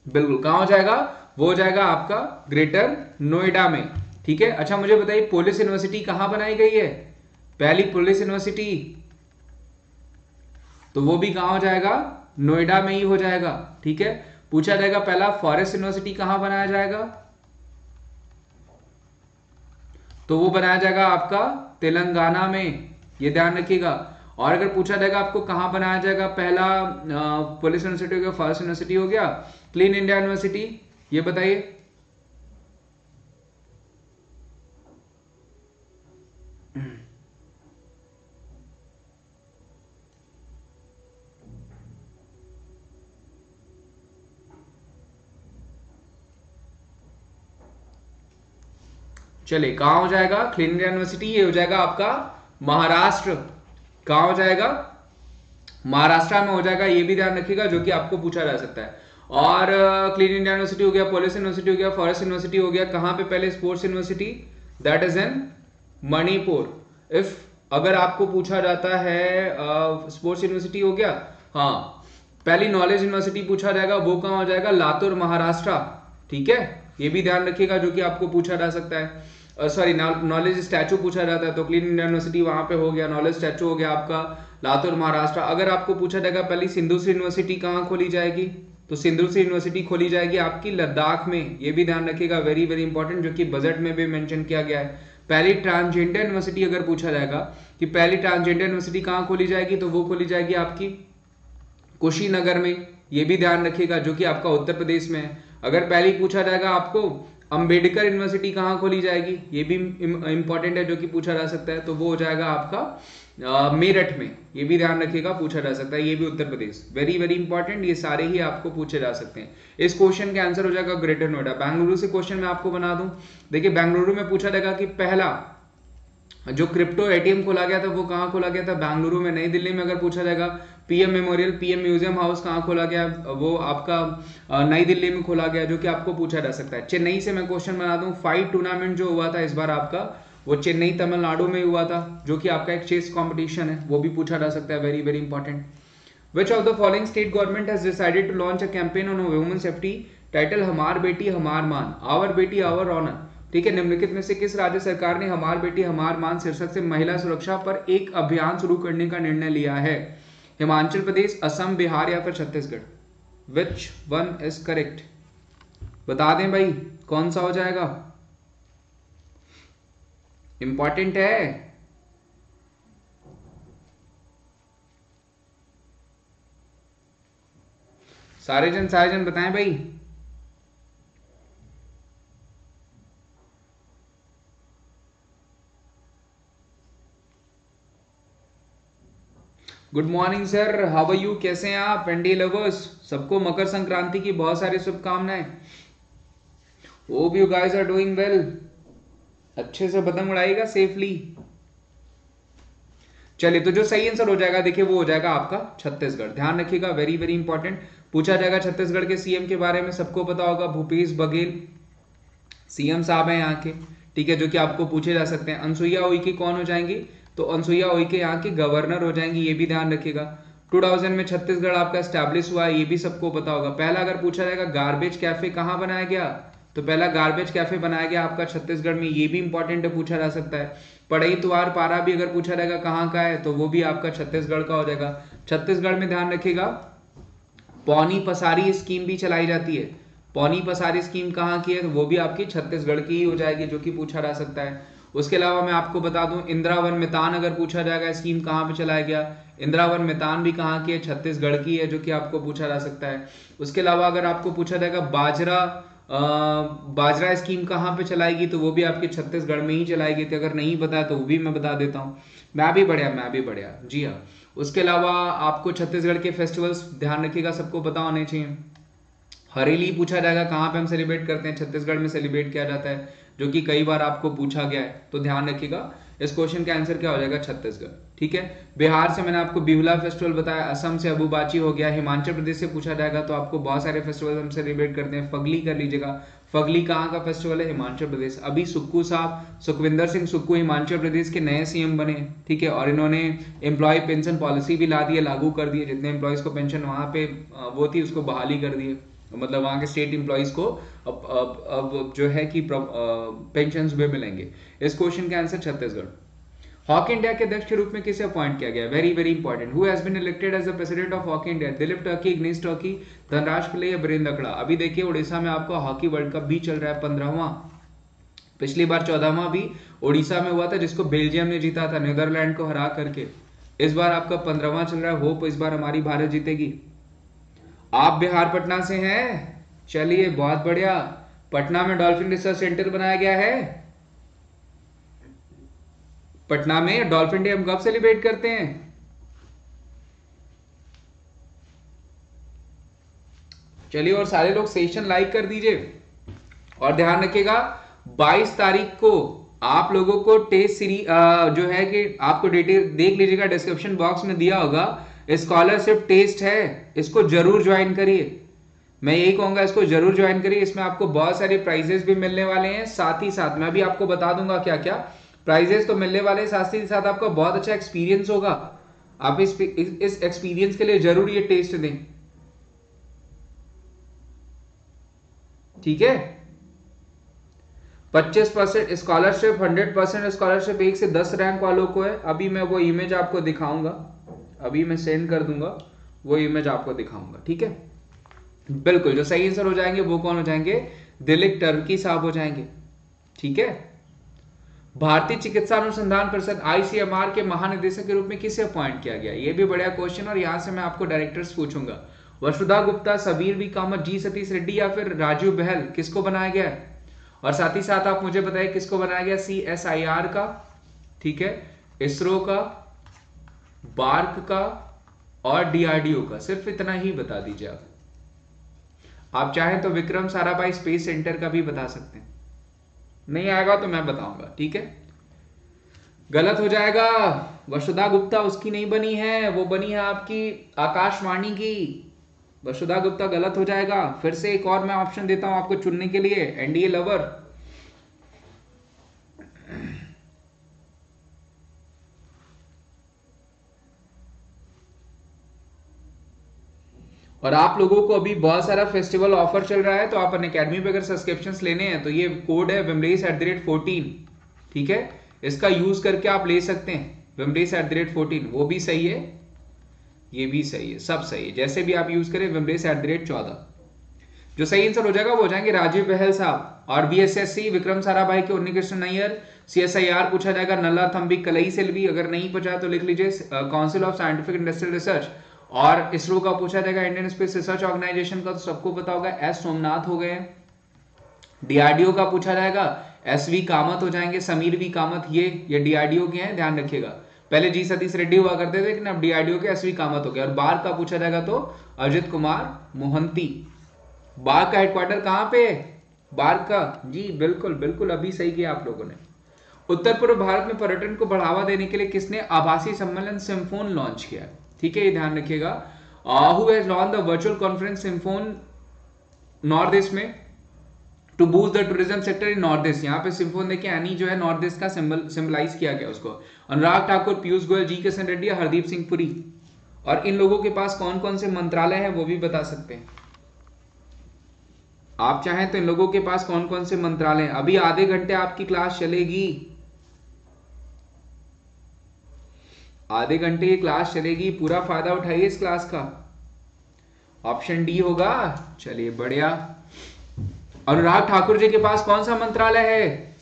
S2: बिल्कुल, कहां हो जाएगा? वो हो जाएगा आपका ग्रेटर नोएडा में। ठीक है, अच्छा मुझे बताइए पुलिस यूनिवर्सिटी कहां बनाई गई है? पहली पुलिस यूनिवर्सिटी, तो वो भी कहां हो जाएगा? नोएडा में ही हो जाएगा। ठीक है, पूछा जाएगा पहला फॉरेस्ट यूनिवर्सिटी कहां बनाया जाएगा? तो वो बनाया जाएगा आपका तेलंगाना में, ये ध्यान रखिएगा। और अगर पूछा जाएगा आपको कहां बनाया जाएगा पहला पुलिस यूनिवर्सिटी हो गया, फॉरेस्ट यूनिवर्सिटी हो गया, क्लीन इंडिया यूनिवर्सिटी, ये बताइए। चलिए, कहां हो जाएगा क्लीन इंडिया यूनिवर्सिटी? ये हो जाएगा आपका महाराष्ट्र। कहां हो जाएगा? महाराष्ट्र में हो जाएगा, ये भी ध्यान रखिएगा, जो कि आपको पूछा जा सकता है। और क्लीन इंडिया यूनिवर्सिटी हो गया, पुलिस यूनिवर्सिटी हो गया, फॉरेस्ट यूनिवर्सिटी हो गया। कहां पे पहले sports university? That is in Manipur. If अगर आपको पूछा जाता है स्पोर्ट्स यूनिवर्सिटी हो गया, हाँ, पहली नॉलेज यूनिवर्सिटी पूछा जाएगा, वो कहां हो जाएगा? लातूर, महाराष्ट्र। ठीक है, ये भी ध्यान रखिएगा, जो कि आपको पूछा जा सकता है। सॉरी, नॉलेज स्टैचू पूछा जाता है, तो क्लीन इंडिया यूनिवर्सिटी वहां पे हो गया, नॉलेज स्टैचू हो गया आपका लातूर, महाराष्ट्र। अगर आपको पूछा जाएगा पहली सिंधु यूनिवर्सिटी कहां खोली जाएगी, तो सिंधु यूनिवर्सिटी खोली जाएगी आपकी लद्दाख में, ये भी ध्यान रखिएगा, वेरी वेरी इंपॉर्टेंट, जो कि बजट में भी मेंशन किया गया है। पहली ट्रांसजेंडर यूनिवर्सिटी अगर पूछा जाएगा कि पहली ट्रांसजेंडर यूनिवर्सिटी कहां खोली जाएगी, तो वो खोली जाएगी आपकी कुशीनगर में, ये भी ध्यान रखिएगा, जो कि आपका उत्तर प्रदेश में है। अगर पहले पूछा जाएगा आपको अंबेडकर यूनिवर्सिटी कहां खोली जाएगी, ये भी इंपॉर्टेंट है, जो कि पूछा जा सकता है, तो वो हो जाएगा आपका मेरठ में, ये भी ध्यान रखिएगा, पूछा जा सकता है, ये भी Uttar Pradesh. Very very important, ये सारे ही आपको पूछे जा सकते हैं। इस क्वेश्चन का आंसर हो जाएगा ग्रेटर नोएडा। बेंगलुरु से क्वेश्चन मैं आपको बना दूं, देखिए बेंगलुरु में पूछा जाएगा कि पहला जो क्रिप्टो एटीएम खोला गया था वो कहां खोला गया था? बेंगलुरु में। नई दिल्ली में अगर पूछा जाएगा PM memorial, PM museum house कहां खोला गया, वो आपका नई दिल्ली में खोला गया, जो कि आपको पूछा जा सकता है। चेन्नई से मैं क्वेश्चन बना दूं, फाइट टूर्नामेंट जो हुआ था इस बार आपका, वो चेन्नई तमिलनाडु में हुआ था, जो कि आपका एक चेस कॉम्पिटिशन है, वो भी पूछा जा सकता है, very very important. Which of the following state government has decided to launch a campaign on women safety titled Hamar Beti हमार मान, आवर बेटी आवर ऑनर? ठीक है, निम्नलिखित में से किस राज्य सरकार ने हमार बेटी हमार मान शीर्षक से महिला सुरक्षा पर एक अभियान शुरू करने का निर्णय लिया है? हिमाचल प्रदेश, असम, बिहार या फिर Chhattisgarh? Which one is correct? बता दें भाई कौन सा हो जाएगा, इंपॉर्टेंट है। सारे जन बताएं भाई। Good morning sir, how are you, कैसे हैं आप एनडी लवर्स, सबको मकर संक्रांति की बहुत सारी शुभकामनाएं। Hope you guys are doing well, अच्छे से पतंग उड़ाइएगा सेफली। चलिए, तो जो सही आंसर हो जाएगा देखिए वो हो जाएगा आपका छत्तीसगढ़। ध्यान रखिएगा, वेरी वेरी इंपॉर्टेंट पूछा जाएगा छत्तीसगढ़ के सीएम के बारे में। सबको पता होगा भूपेश बघेल सीएम साहब हैं यहाँ के, ठीक है, जो कि आपको पूछे जा सकते हैं। अनसुईया उइके कौन हो जाएंगी, तो अनसुईया उइके यहाँ के गवर्नर हो जाएंगी, ये भी ध्यान रखिएगा। 2000 में छत्तीसगढ़ आपका एस्टैब्लिश हुआ, ये भी सबको पता होगा। पहला अगर पूछा जाएगा गार्बेज कैफे कहाँ बनाया गया, तो पहला गार्बेज कैफे बनाया गया आपका छत्तीसगढ़ में, ये भी इंपॉर्टेंट है, पूछा जा सकता है। पढ़ई तुआर पारा भी अगर पूछा जाएगा कहाँ का है, तो वो भी आपका छत्तीसगढ़ का हो जाएगा। छत्तीसगढ़ में ध्यान रखिएगा पौनी पसारी स्कीम भी चलाई जाती है। पौनी पसारी स्कीम कहाँ की है, तो वो भी आपकी छत्तीसगढ़ की ही हो जाएगी, जो कि पूछा जा सकता है। उसके अलावा मैं आपको बता दूं इंदिरावन मितान अगर पूछा जाएगा स्कीम कहाँ पे चलाया गया, इंदिरावन मितान भी कहाँ की है, छत्तीसगढ़ की है, जो कि आपको पूछा जा सकता है। उसके अलावा अगर आपको पूछा जाएगा बाजरा स्कीम कहाँ पे चलाएगी, तो वो भी आपके छत्तीसगढ़ में ही चलाएगी थी। अगर नहीं बताया तो वो भी मैं बता देता हूँ। मैं भी बढ़िया, जी हाँ। उसके अलावा आपको छत्तीसगढ़ के फेस्टिवल्स ध्यान रखिएगा, सबको पता होने चाहिए। हरेली पूछा जाएगा कहाँ पे हम सेलिब्रेट करते हैं, छत्तीसगढ़ में सेलिब्रेट किया जाता है, जो कि कई बार आपको पूछा गया है, तो ध्यान रखिएगा इस क्वेश्चन का आंसर क्या हो जाएगा, छत्तीसगढ़, ठीक है। बिहार से मैंने आपको बिहुला फेस्टिवल बताया, असम से अबुबाची हो गया, हिमाचल प्रदेश से पूछा जाएगा तो आपको बहुत सारे फेस्टिवल हम सेलिब्रेट करते हैं। फगली कर लीजिएगा, फगली कहाँ का फेस्टिवल है, हिमाचल प्रदेश। अभी सुक्कू साहब सुखविंदर सिंह सुक्कू हिमाचल प्रदेश के नए सीएम बने, ठीक है, और इन्होंने एम्प्लॉय पेंशन पॉलिसी भी ला दी है, लागू कर दी है। जितने एम्प्लॉयज को पेंशन वहां पे वो थी उसको बहाली कर दी है, मतलब वहां के स्टेट एम्प्लॉयज को अब जो है कि पेंशन भी मिलेंगे। इस क्वेश्चन का आंसर छत्तीसगढ़। हॉकी इंडिया के अध्यक्ष के रूप में किसे अपॉइंट किया गया, very very important. Who has been elected as the president of hockey India, Dilip Tirkey, Ignace Tirkey, Dhanraj Pillay या वीरेंद्र अखड़ा। अभी देखिए उड़ीसा में आपका हॉकी वर्ल्ड कप भी चल रहा है, 15वां। पिछली बार 14वां भी उड़ीसा में हुआ था, जिसको बेल्जियम ने जीता था नीदरलैंड को हरा करके। इस बार आपका 15वां चल रहा है, होप इस बार हमारी भारत जीतेगी। आप बिहार पटना से हैं, चलिए बहुत बढ़िया। पटना में डॉल्फिन रिसर्च सेंटर बनाया गया है। पटना में डॉल्फिन डे हम कब सेलिब्रेट करते हैं, चलिए, और सारे लोग सेशन लाइक कर दीजिए। और ध्यान रखिएगा 22 तारीख को आप लोगों को टेस्ट सीरीज जो है कि आपको डिटेल देख लीजिएगा, डिस्क्रिप्शन बॉक्स में दिया होगा, स्कॉलरशिप टेस्ट है, इसको जरूर ज्वाइन करिए। मैं यही कहूंगा इसको जरूर ज्वाइन करिए, इसमें आपको बहुत सारे प्राइजेस भी मिलने वाले हैं। साथ ही साथ मैं भी आपको बता दूंगा क्या क्या प्राइजेस तो मिलने वाले हैं, साथ ही साथ आपका बहुत अच्छा एक्सपीरियंस होगा। आप इस एक्सपीरियंस के लिए जरूर ये टेस्ट दें, ठीक है। 25% स्कॉलरशिप, 100% स्कॉलरशिप 1 से 10 रैंक वालों को है। अभी मैं वो इमेज आपको दिखाऊंगा, अभी मैं सेंड कर दूंगा, वो इमेज आपको दिखाऊंगा, ठीक है। बिल्कुल, जो सही आंसर हो जाएंगे वो कौन हो जाएंगे, दिलीप टर्की साहब हो जाएंगे, ठीक है। भारतीय चिकित्सा अनुसंधान परिषद आईसीएमआर के महानिदेशक के रूप में किसे अपॉइंट किया गया, ये भी बढ़िया क्वेश्चन, और यहां से मैं आपको डायरेक्टर्स पूछूंगा। वसुधा गुप्ता, सबीर बी कामत, जी सतीश रेड्डी या फिर राजू बहल, किसको बनाया गया है। और साथ ही साथ आप मुझे बताइए किसको बनाया गया, CSIR का, ठीक है, इसरो का, बार्क का और DRDO का। सिर्फ इतना ही बता दीजिए आप चाहें तो विक्रम साराभाई स्पेस सेंटर का भी बता सकते हैं, नहीं आएगा तो मैं बताऊंगा, ठीक है। गलत हो जाएगा, वसुधा गुप्ता उसकी नहीं बनी है, वो बनी है आपकी आकाशवाणी की। वसुधा गुप्ता गलत हो जाएगा। फिर से एक और मैं ऑप्शन देता हूं आपको चुनने के लिए, एनडीए लवर। और आप लोगों को अभी बहुत सारा फेस्टिवल ऑफर चल रहा है, तो आप अनअकैडमी पे अगर सब्सक्रिप्शन लेने हैं तो ये कोड है wimrace@14, ठीक है, इसका यूज करके आप ले सकते हैं, wimrace@14, वो भी सही है, ये भी सही है, सब सही है, जैसे भी आप यूज करें wimrace@14। जो सही आंसर हो जाएगा वो हो जाएंगे राजीव बहल साहब। और बीएसएससी विक्रम साराभाई के उन्नीकृष्ण नैयर। सीएसआईआर पूछा जाएगा नल्ला थंबी कलई सेल्वी, अगर नहीं पूछा तो लिख लीजिए council of scientific industrial research. और इसरो का पूछा जाएगा इंडियन स्पेस रिसर्च ऑर्गेनाइजेशन का तो सबको पता होगा एस सोमनाथ हो गए। डीआरडीओ का पूछा जाएगा एसवी कामत हो जाएंगे, समीर वी कामत, ये डीआरडीओ के हैं, ध्यान रखिएगा। पहले जी सतीश रेड्डी हुआ करते थे लेकिन अब डीआरडीओ के एसवी कामत हो गए। और बार का पूछा जाएगा तो अजित कुमार मोहंती। बार का हेडक्वार्टर कहां पे है? बार का जी बिल्कुल बिल्कुल अभी सही किया आप लोगों ने। उत्तर पूर्व भारत में पर्यटन को बढ़ावा देने के लिए किसने आभासी सम्मेलन सिम्फोन लॉन्च किया? ठीक है, ये ध्यान रखिएगा। Who has launch the virtual conference Symphon North East में to boost the tourism sector in North East. यहाँ पे सिम्फोन देखिए एनी जो है नॉर्थ ईस्ट का सिंबलाइज किया गया उसको। अनुराग ठाकुर, पीयूष गोयल, जी किशन रेड्डी, हरदीप सिंह पुरी। और इन लोगों के पास कौन कौन से मंत्रालय हैं वो भी बता सकते हैं आप चाहें तो। इन लोगों के पास कौन कौन से मंत्रालय हैं? अभी आधे घंटे आपकी क्लास चलेगी, आधे घंटे की क्लास चलेगी, पूरा फायदा उठाइए इस क्लास का। ऑप्शन डी होगा। चलिए बढ़िया। अनुराग ठाकुर जी के पास कौन सा मंत्रालय है?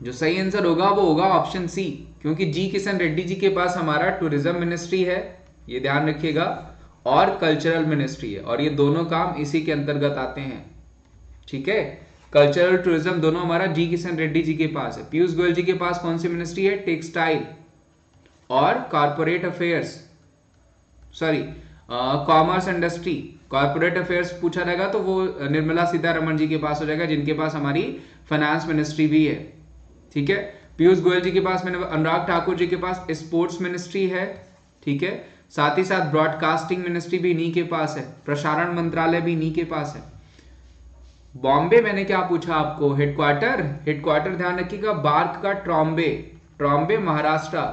S2: जो सही आंसर होगा वो होगा ऑप्शन सी, क्योंकि जी किशन रेड्डी जी के पास हमारा टूरिज्म मिनिस्ट्री है, ये ध्यान रखिएगा, और कल्चरल मिनिस्ट्री है, और ये दोनों काम इसी के अंतर्गत आते हैं। ठीक है, कल्चरल टूरिज्म दोनों हमारा जी किशन रेड्डी जी के पास है। पीयूष गोयल जी के पास कौन सी मिनिस्ट्री है? टेक्सटाइल और corporate affairs, sorry commerce industry. Corporate affairs पूछा जाएगा तो वो निर्मला सीतारमण जी के पास हो जाएगा, जिनके पास हमारी फाइनेंस मिनिस्ट्री भी है। ठीक है, पीयूष गोयल जी के पास, मैंने अनुराग ठाकुर जी के पास स्पोर्ट्स मिनिस्ट्री है। ठीक है, साथ ही साथ ब्रॉडकास्टिंग मिनिस्ट्री भी इन्हीं के पास है, प्रसारण मंत्रालय भी इन्हीं के पास है। बॉम्बे मैंने क्या पूछा आपको? हेडक्वार्टर, हेडक्वार्टर ध्यान रखिएगा बार्क का ट्रॉम्बे, ट्रॉम्बे महाराष्ट्र।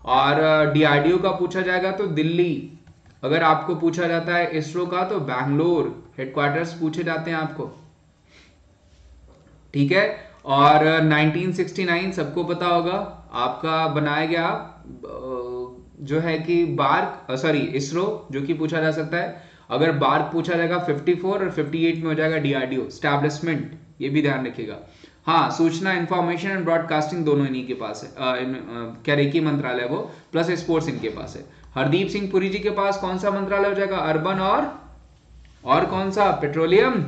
S2: और डीआरडीओ का पूछा जाएगा तो दिल्ली। अगर आपको पूछा जाता है इसरो का तो बैंगलोर, हेडक्वार्टर्स पूछे जाते हैं आपको। ठीक है, और 1969 सबको पता होगा आपका बनाया गया जो है कि बार्क, सॉरी इसरो, जो कि पूछा जा सकता है। अगर बार्क पूछा जाएगा 54 और 58 में हो जाएगा डीआरडीओ स्टैब्लिशमेंट, ये भी ध्यान रखिएगा। हाँ, सूचना इंफॉर्मेशन एंड ब्रॉडकास्टिंग दोनों इन्हीं के पास है, क्या रेकी मंत्रालय वो, प्लस स्पोर्ट्स इनके पास है। हरदीप सिंह पुरी जी के पास कौन सा मंत्रालय हो जाएगा? अर्बन और कौन सा? पेट्रोलियम।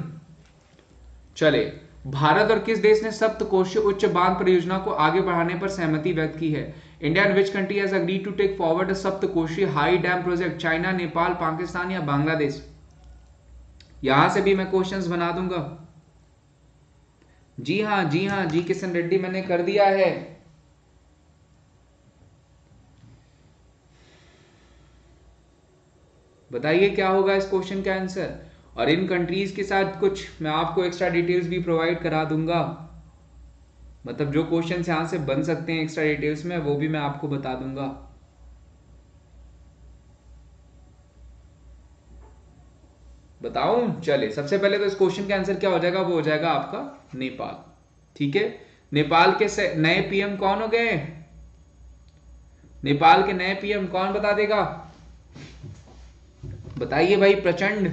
S2: चले, भारत और किस देश ने सप्तकोशीय उच्च बांध परियोजना को आगे बढ़ाने पर सहमति व्यक्त की है? India and which country has agreed to take forward Saptakoshi high dam project? China, Nepal, Pakistan या बांग्लादेश? यहां से भी मैं क्वेश्चंस बना दूंगा। जी हाँ, जी हाँ, जी किशन रेड्डी मैंने कर दिया है। बताइए क्या होगा इस क्वेश्चन का आंसर। और इन कंट्रीज के साथ कुछ मैं आपको एक्स्ट्रा डिटेल्स भी प्रोवाइड करा दूंगा, मतलब जो क्वेश्चन यहां से बन सकते हैं एक्स्ट्रा डिटेल्स में वो भी मैं आपको बता दूंगा। बताऊं? चले, सबसे पहले तो इस क्वेश्चन का आंसर क्या हो जाएगा? वो हो जाएगा आपका नेपाल। ठीक है, नेपाल के नए पीएम कौन हो गए? नेपाल के नए पीएम कौन बता देगा? बताइए भाई, प्रचंड।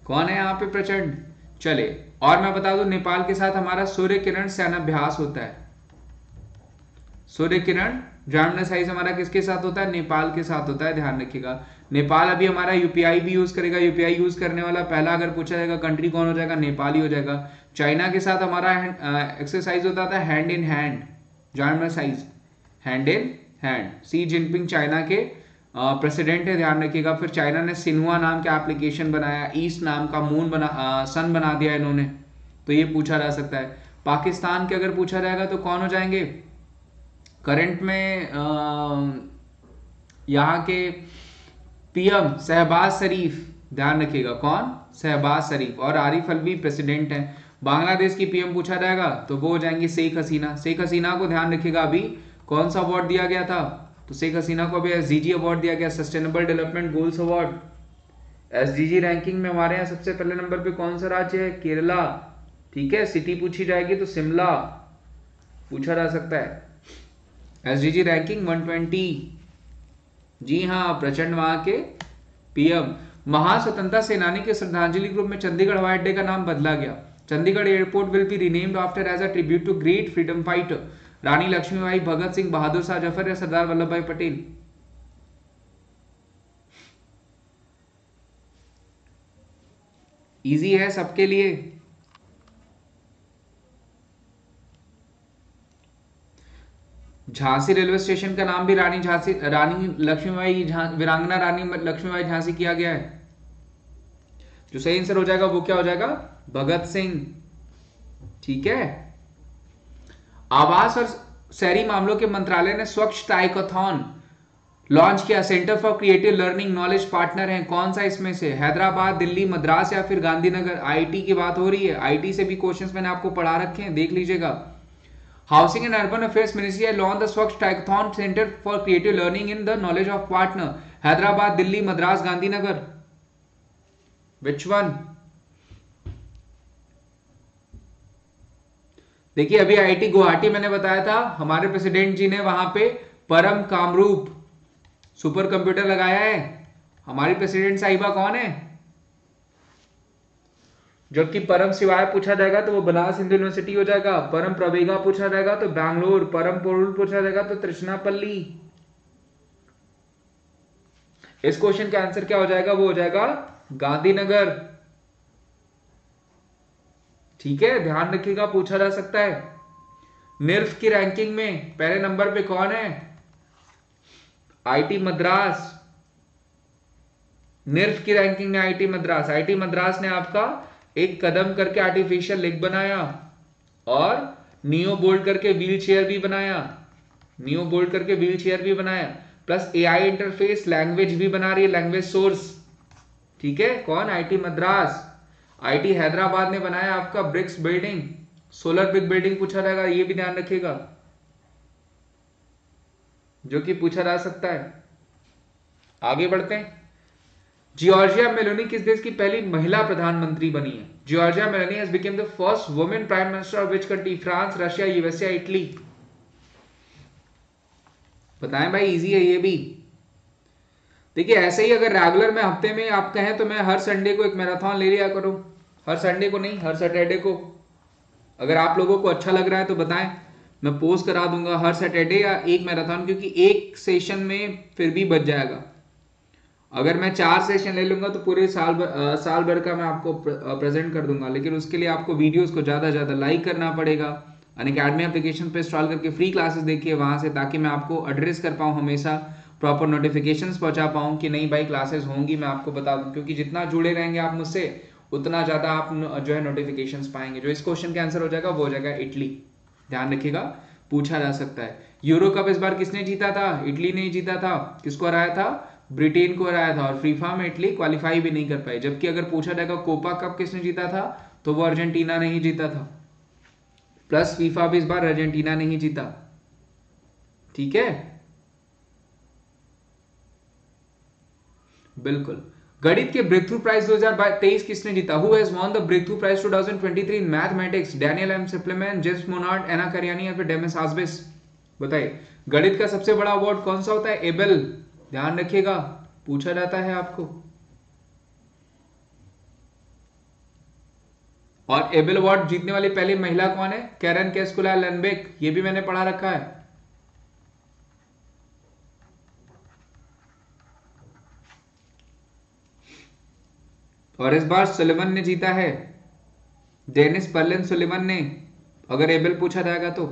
S2: कौन है यहाँ पे प्रचंड? चले, और मैं बता दूं नेपाल के साथ हमारा सूर्य किरण सैन्याभ्यास होता है। सूर्य किरण ग्राउंड एक्सरसाइज हमारा किसके साथ होता है? नेपाल के साथ होता है, ध्यान रखिएगा। नेपाल अभी हमारा यूपीआई भी यूज करेगा। यूपीआई यूज करने वाला पहला अगर पूछा जाएगा कंट्री कौन हो जाएगा? नेपाल ही हो जाएगा। चाइना के साथ हमारा एक्सरसाइज होता था hand in hand, joint exercise, hand in hand. C Jinping China के प्रेसिडेंट है, ध्यान रखिएगा। फिर चाइना ने सिन्हुआ नाम का एप्लीकेशन बनाया, ईस्ट नाम का मून सन बना दिया इन्होंने, तो ये पूछा जा सकता है। पाकिस्तान के अगर पूछा जाएगा तो कौन हो जाएंगे? करंट में यहाँ के पीएम शहबाज शरीफ, ध्यान रखिएगा। कौन? शहबाज शरीफ। और आरिफ अलवी प्रेसिडेंट हैं। बांग्लादेश की पीएम पूछा जाएगा तो वो हो जाएंगी शेख हसीना। शेख हसीना को ध्यान रखिएगा अभी कौन सा अवार्ड दिया गया था? तो शेख हसीना को अभी एसडीजी अवार्ड दिया गया, sustainable development goals award. SDG ranking में हमारे यहाँ सबसे पहले नंबर पे कौन सा राज्य है? केरला। ठीक है, सिटी पूछी जाएगी तो शिमला पूछा जा सकता है। SDG ranking 120। जी हाँ, प्रचंड वहां के पीएम। महान स्वतंत्रता सेनानी के श्रद्धांजलि के रूप में चंडीगढ़ हवाई अड्डे का नाम बदला गया। Chandigarh airport will be renamed after as a tribute to great freedom fighter Rani Laxmibai, Bhagat Singh, Bahadur Shah Zafar या सरदार वल्लभ भाई पटेल। इजी है सबके लिए। झांसी रेलवे स्टेशन का नाम भी रानी लक्ष्मीबाई वीरांगना रानी लक्ष्मीबाई झांसी किया गया है। जो सही आंसर हो जाएगा वो क्या हो जाएगा? भगत सिंह। ठीक है। आवास और शहरी मामलों के मंत्रालय ने स्वच्छ टाइकोथॉन लॉन्च किया। Centre for creative learning knowledge partner है कौन सा इसमें से? हैदराबाद, दिल्ली, मद्रास या फिर गांधीनगर? आईटी की बात हो रही है, आईटी से भी क्वेश्चंस मैंने आपको पढ़ा रखे हैं, देख लीजिएगा। Housing and urban affairs ministry launch the Swachh Toycathon centre for creative learning in the knowledge of partner. Hyderabad, Delhi, Madras, Gandhinagar? Which one? देखिए अभी आईआईटी गुवाहाटी मैंने बताया था, हमारे प्रेसिडेंट जी ने वहां पे परम कामरूप सुपर कंप्यूटर लगाया है। हमारी प्रेसिडेंट साहिबा कौन है? जबकि परम शिवाय पूछा जाएगा तो वो बनारस हिंदू यूनिवर्सिटी हो जाएगा। परम प्रवेगा पूछा जाएगा तो बैंगलोर। परम पोरुल पूछा जाएगा तो त्रिचनापल्ली। इस क्वेश्चन का आंसर क्या हो जाएगा? वो हो जाएगा गांधीनगर। ठीक है, ध्यान रखिएगा, पूछा जा सकता है। निर्फ की रैंकिंग में पहले नंबर पे कौन है? आईटी मद्रास। निर्फ की रैंकिंग में आईटी मद्रास ने आपका एक कदम करके आर्टिफिशियल लेग बनाया और नियो बोल्ट करके व्हील चेयर भी बनाया। नियो बोल्ट करके व्हील चेयर भी बनाया, प्लस एआई इंटरफेस लैंग्वेज भी बना रही है, लैंग्वेज सोर्स। ठीक है, कौन? आईटी मद्रास। आईटी हैदराबाद ने बनाया आपका bricks building, solar brick building पूछा जाएगा, ये भी ध्यान रखिएगा, जो कि पूछा जा सकता है। आगे बढ़ते हैं। जॉर्जिया मेलोनी किस देश की पहली महिला प्रधानमंत्री बनी है? Giorgia Meloni has become the first women prime minister of which country? France, Russia, USA, Italy? बताएं भाई, इजी है ये भी। देखिए ऐसे ही अगर रेगुलर में हफ्ते में आप कहें तो मैं हर संडे को एक मैराथन ले लिया करूं। हर संडे को नहीं, हर सैटरडे को। अगर आप लोगों को अच्छा लग रहा है तो बताएं, मैं पोस्ट करा दूंगा हर सैटरडे या एक मैराथन, क्योंकि एक सेशन में फिर भी बच जाएगा। अगर मैं 4 सेशन ले लूंगा तो पूरे साल भर का मैं आपको प्रेजेंट कर दूंगा, लेकिन उसके लिए आपको वीडियोस को ज़्यादा ज़्यादा लाइक करना पड़ेगा। अनअकैडमी एप्लीकेशन पे इंस्टॉल करके फ्री क्लासेस देखिए वहां से, ताकि मैं आपको एड्रेस कर पाऊँ, हमेशा प्रॉपर नोटिफिकेशंस पहुंचा पाऊँ कि नहीं भाई क्लासेस होंगी, मैं आपको बता दूँ। क्योंकि जितना जुड़े रहेंगे आप मुझसे उतना ज़्यादा आप जो है नोटिफिकेशंस पाएंगे। जो इस क्वेश्चन का आंसर हो जाएगा वो हो जाएगा इटली। ध्यान रखिएगा, पूछा जा सकता है। यूरो कप इस बार किसने जीता था? इटली ने जीता था। किसको हराया था? ब्रिटेन को हराया था। और फीफा में इटली क्वालिफाई भी नहीं कर पाई। जबकि अगर पूछा जाएगा कोपा कप किसने जीता था, तो वो अर्जेंटीना ने ही जीता था। प्लस फीफा भी इस बार अर्जेंटीना ने ही जीता। ठीक है, बिल्कुल। गणित के ब्रेक थ्रू प्राइज 2023 किसने जीता? Who has won the breakthrough prize 2023 in mathematics? Daniel M Spielman, James Maynard, Anna Kariyani या फिर डेमिस आस्बिस? बताइए, गणित का सबसे बड़ा अवार्ड कौन सा होता है? एबेल। ध्यान रखिएगा, पूछा जाता है आपको। और एबेल अवार्ड जीतने वाली पहली महिला कौन है? कैरन कैस्कुला लेनबेक। ये भी मैंने पढ़ा रखा है। और इस बार सुलिवन ने जीता है, डेनिस पर्लिन सुलिवन ने, अगर एबेल पूछा जाएगा तो।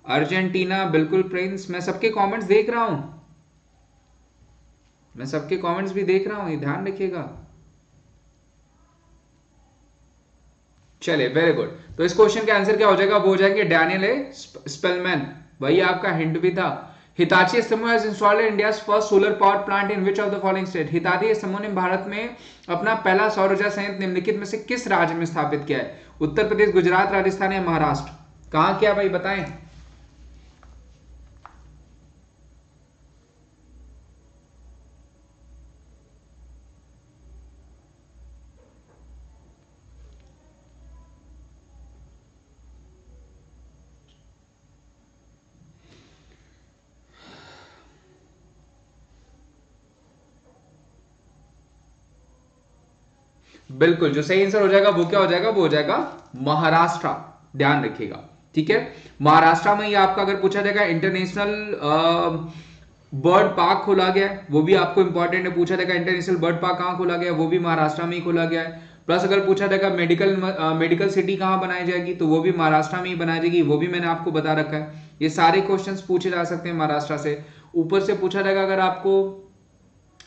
S2: अर्जेंटीना, बिल्कुल प्रिंस। मैं सबके कमेंट्स देख रहा हूं, मैं सबके कमेंट्स भी देख रहा हूं, ये ध्यान रखिएगा। चलिए, वेरी गुड। तो इस क्वेश्चन का आंसर क्या हो जाएगा? वो हो जाएंगे डैनियल ए स्पेलमैन। वही आपका हिंट भी था। हिताची स्तंभ has installed India's first solar power plant in which of the following state? Hitachi स्तंभ ने भारत में अपना पहला सौर ऊर्जा संयंत्र निम्नलिखित में से किस राज्य में स्थापित किया है? उत्तर प्रदेश, गुजरात, राजस्थान या महाराष्ट्र? कहां किया भाई, बताएं। बिल्कुल, जो सही आंसर हो जाएगा वो क्या हो जाएगा, वो हो जाएगा महाराष्ट्र। ध्यान रखिएगा, ठीक है। महाराष्ट्र में ये आपका अगर पूछा जाएगा इंटरनेशनल बर्ड पार्क खोला गया है, वो भी आपको इंपॉर्टेंट है। पूछा जाएगा इंटरनेशनल बर्ड पार्क कहां खोला गया है, वो भी महाराष्ट्र में ही खोला गया है। प्लस अगर पूछा जाएगा मेडिकल सिटी कहां बनाई जाएगी, तो वो भी महाराष्ट्र में ही बनाई जाएगी, वो भी मैंने आपको बता रखा है। ये सारे क्वेश्चंस पूछे जा सकते हैं महाराष्ट्र से। ऊपर से पूछा जाएगा अगर आपको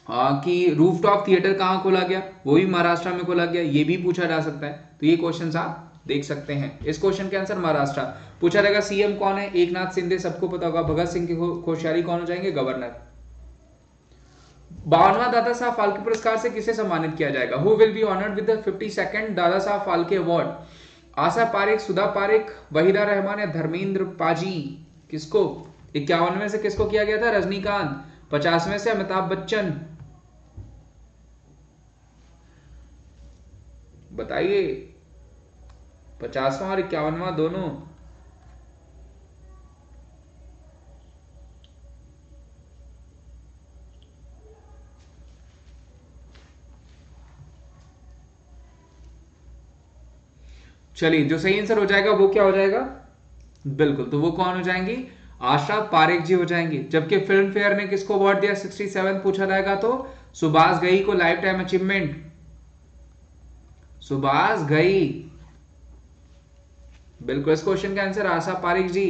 S2: कि रूफटॉप थिएटर कहां खोला गया, वो भी महाराष्ट्र में खोला गया, ये भी पूछा जा सकता है। तो ये क्वेश्चंस आप देख सकते हैं। इस क्वेश्चन के आंसर महाराष्ट्र। पूछा जाएगा सीएम कौन है, एकनाथ शिंदे, सबको पता होगा। भगत सिंह कोश्यारी कौन हो जाएंगे, गवर्नर। 52वां दादा साहब फाल्के पुरस्कार से किसे सम्मानित किया जाएगा, who will be honoured with the 52nd Dada Saheb Phalke award. Asha Parekh, सुधा पारेख, वहीदा रहमान या धर्मेंद्र पाजी। किसको 51वें से किसको किया गया था, रजनीकांत। 50वें से अमिताभ बच्चन। बताइए, 50वां और 51वां दोनों। चलिए, जो सही आंसर हो जाएगा वो क्या हो जाएगा, बिल्कुल, तो वो कौन हो जाएंगी, आशा पारेख जी हो जाएंगी। जबकि फिल्म फेयर ने किसको अवार्ड दिया, 67 पूछा जाएगा तो सुभाष घई को lifetime achievement. Subhash Ghai, बिल्कुल, इस क्वेश्चन का answer Asha Parekh ji.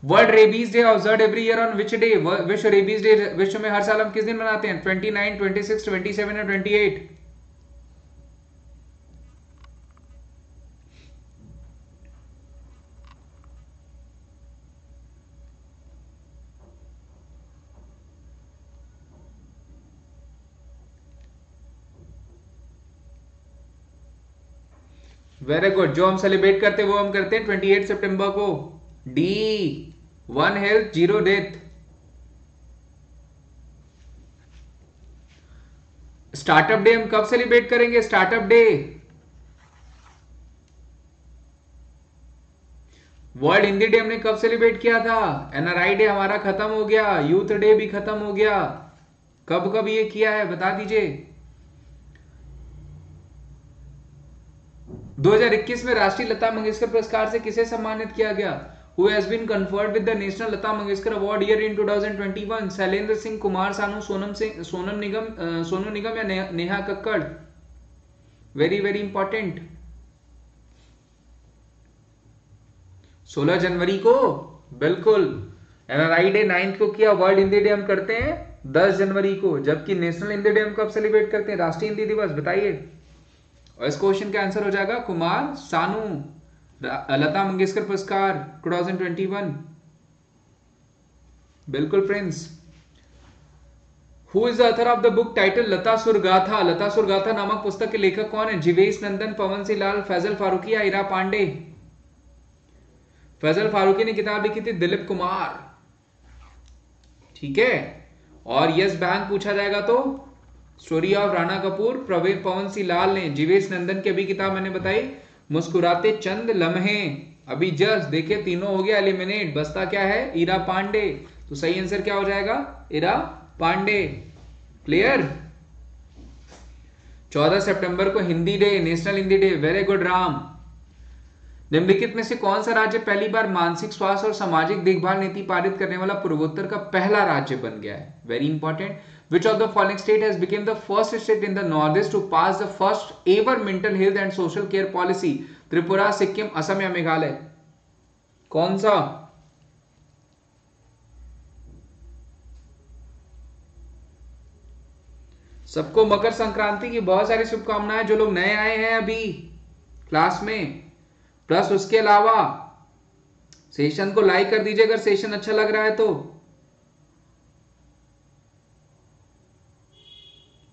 S2: World rabies day observed every year on which day, विश्व रेबीज डे विश्व में हर साल हम किस दिन मनाते हैं, 29, 26, 27 और 28। वेरी गुड, जो हम सेलिब्रेट करते हैं वो हम करते हैं 28 सितंबर को। D, 1 health 0 death. Startup day हम कब सेलिब्रेट करेंगे, startup day, world Hindi day हमने कब सेलिब्रेट किया था, एनआरआई डे हमारा खत्म हो गया, यूथ डे भी खत्म हो गया। कब कब ये किया है बता दीजिए। 2021 में राष्ट्रीय लता मंगेशकर पुरस्कार से किसे सम्मानित किया गया, who has been conferred with the national Lata Mangeshkar award year in 2021, Shailendra Singh, Kumar Sanu, Sonu Nigam या Neha Kakkar. Very very important. 16 जनवरी को, बिल्कुल। एनआरआई डे 9 को किया, वर्ल्ड हिंदी डे हम करते हैं 10 जनवरी को, जबकि नेशनल हिंदी डे हम कब सेलिब्रेट करते हैं, राष्ट्रीय हिंदी दिवस। बताइए, और इस क्वेश्चन का आंसर हो जाएगा कुमार सानू, लता मंगेशकर पुरस्कार 2021। बिल्कुल friends. Who is the author of the book title Lata Surgatha, Lata Surgatha नामक पुस्तक के लेखक कौन है, जीवेश नंदन, पवन सिंह लाल, फैजल फारूकी या इरा पांडे। फैजल फारूकी ने किताब लिखी थी दिलीप कुमार, ठीक है। और यस बैंक पूछा जाएगा तो स्टोरी ऑफ राणा कपूर, प्रवीण पवन सिंह लाल ने। जीवेश नंदन की अभी किताब मैंने बताई मुस्कुराते चंद लम्हे। अभी जस्ट देखिए तीनों हो गया एलिमिनेट, बसता क्या है, इरा पांडे। तो सही आंसर क्या हो जाएगा, इरा पांडे। क्लियर। 14 सितंबर को Hindi day, national Hindi day. Very good Ram. निम्नलिखित में से कौन सा राज्य पहली बार मानसिक स्वास्थ्य और सामाजिक देखभाल नीति पारित करने वाला पूर्वोत्तर का पहला राज्य बन गया है, very important. Which of the following state has become the first state in the northeast to pass the first ever mental health and social care policy? Tripura, Sikkim, Assam या मेघालय। कौन सा, सबको मकर संक्रांति की बहुत सारी शुभकामनाएं। जो लोग नए आए हैं अभी क्लास में, प्लस उसके अलावा सेशन को लाइक कर दीजिए अगर सेशन अच्छा लग रहा है तो,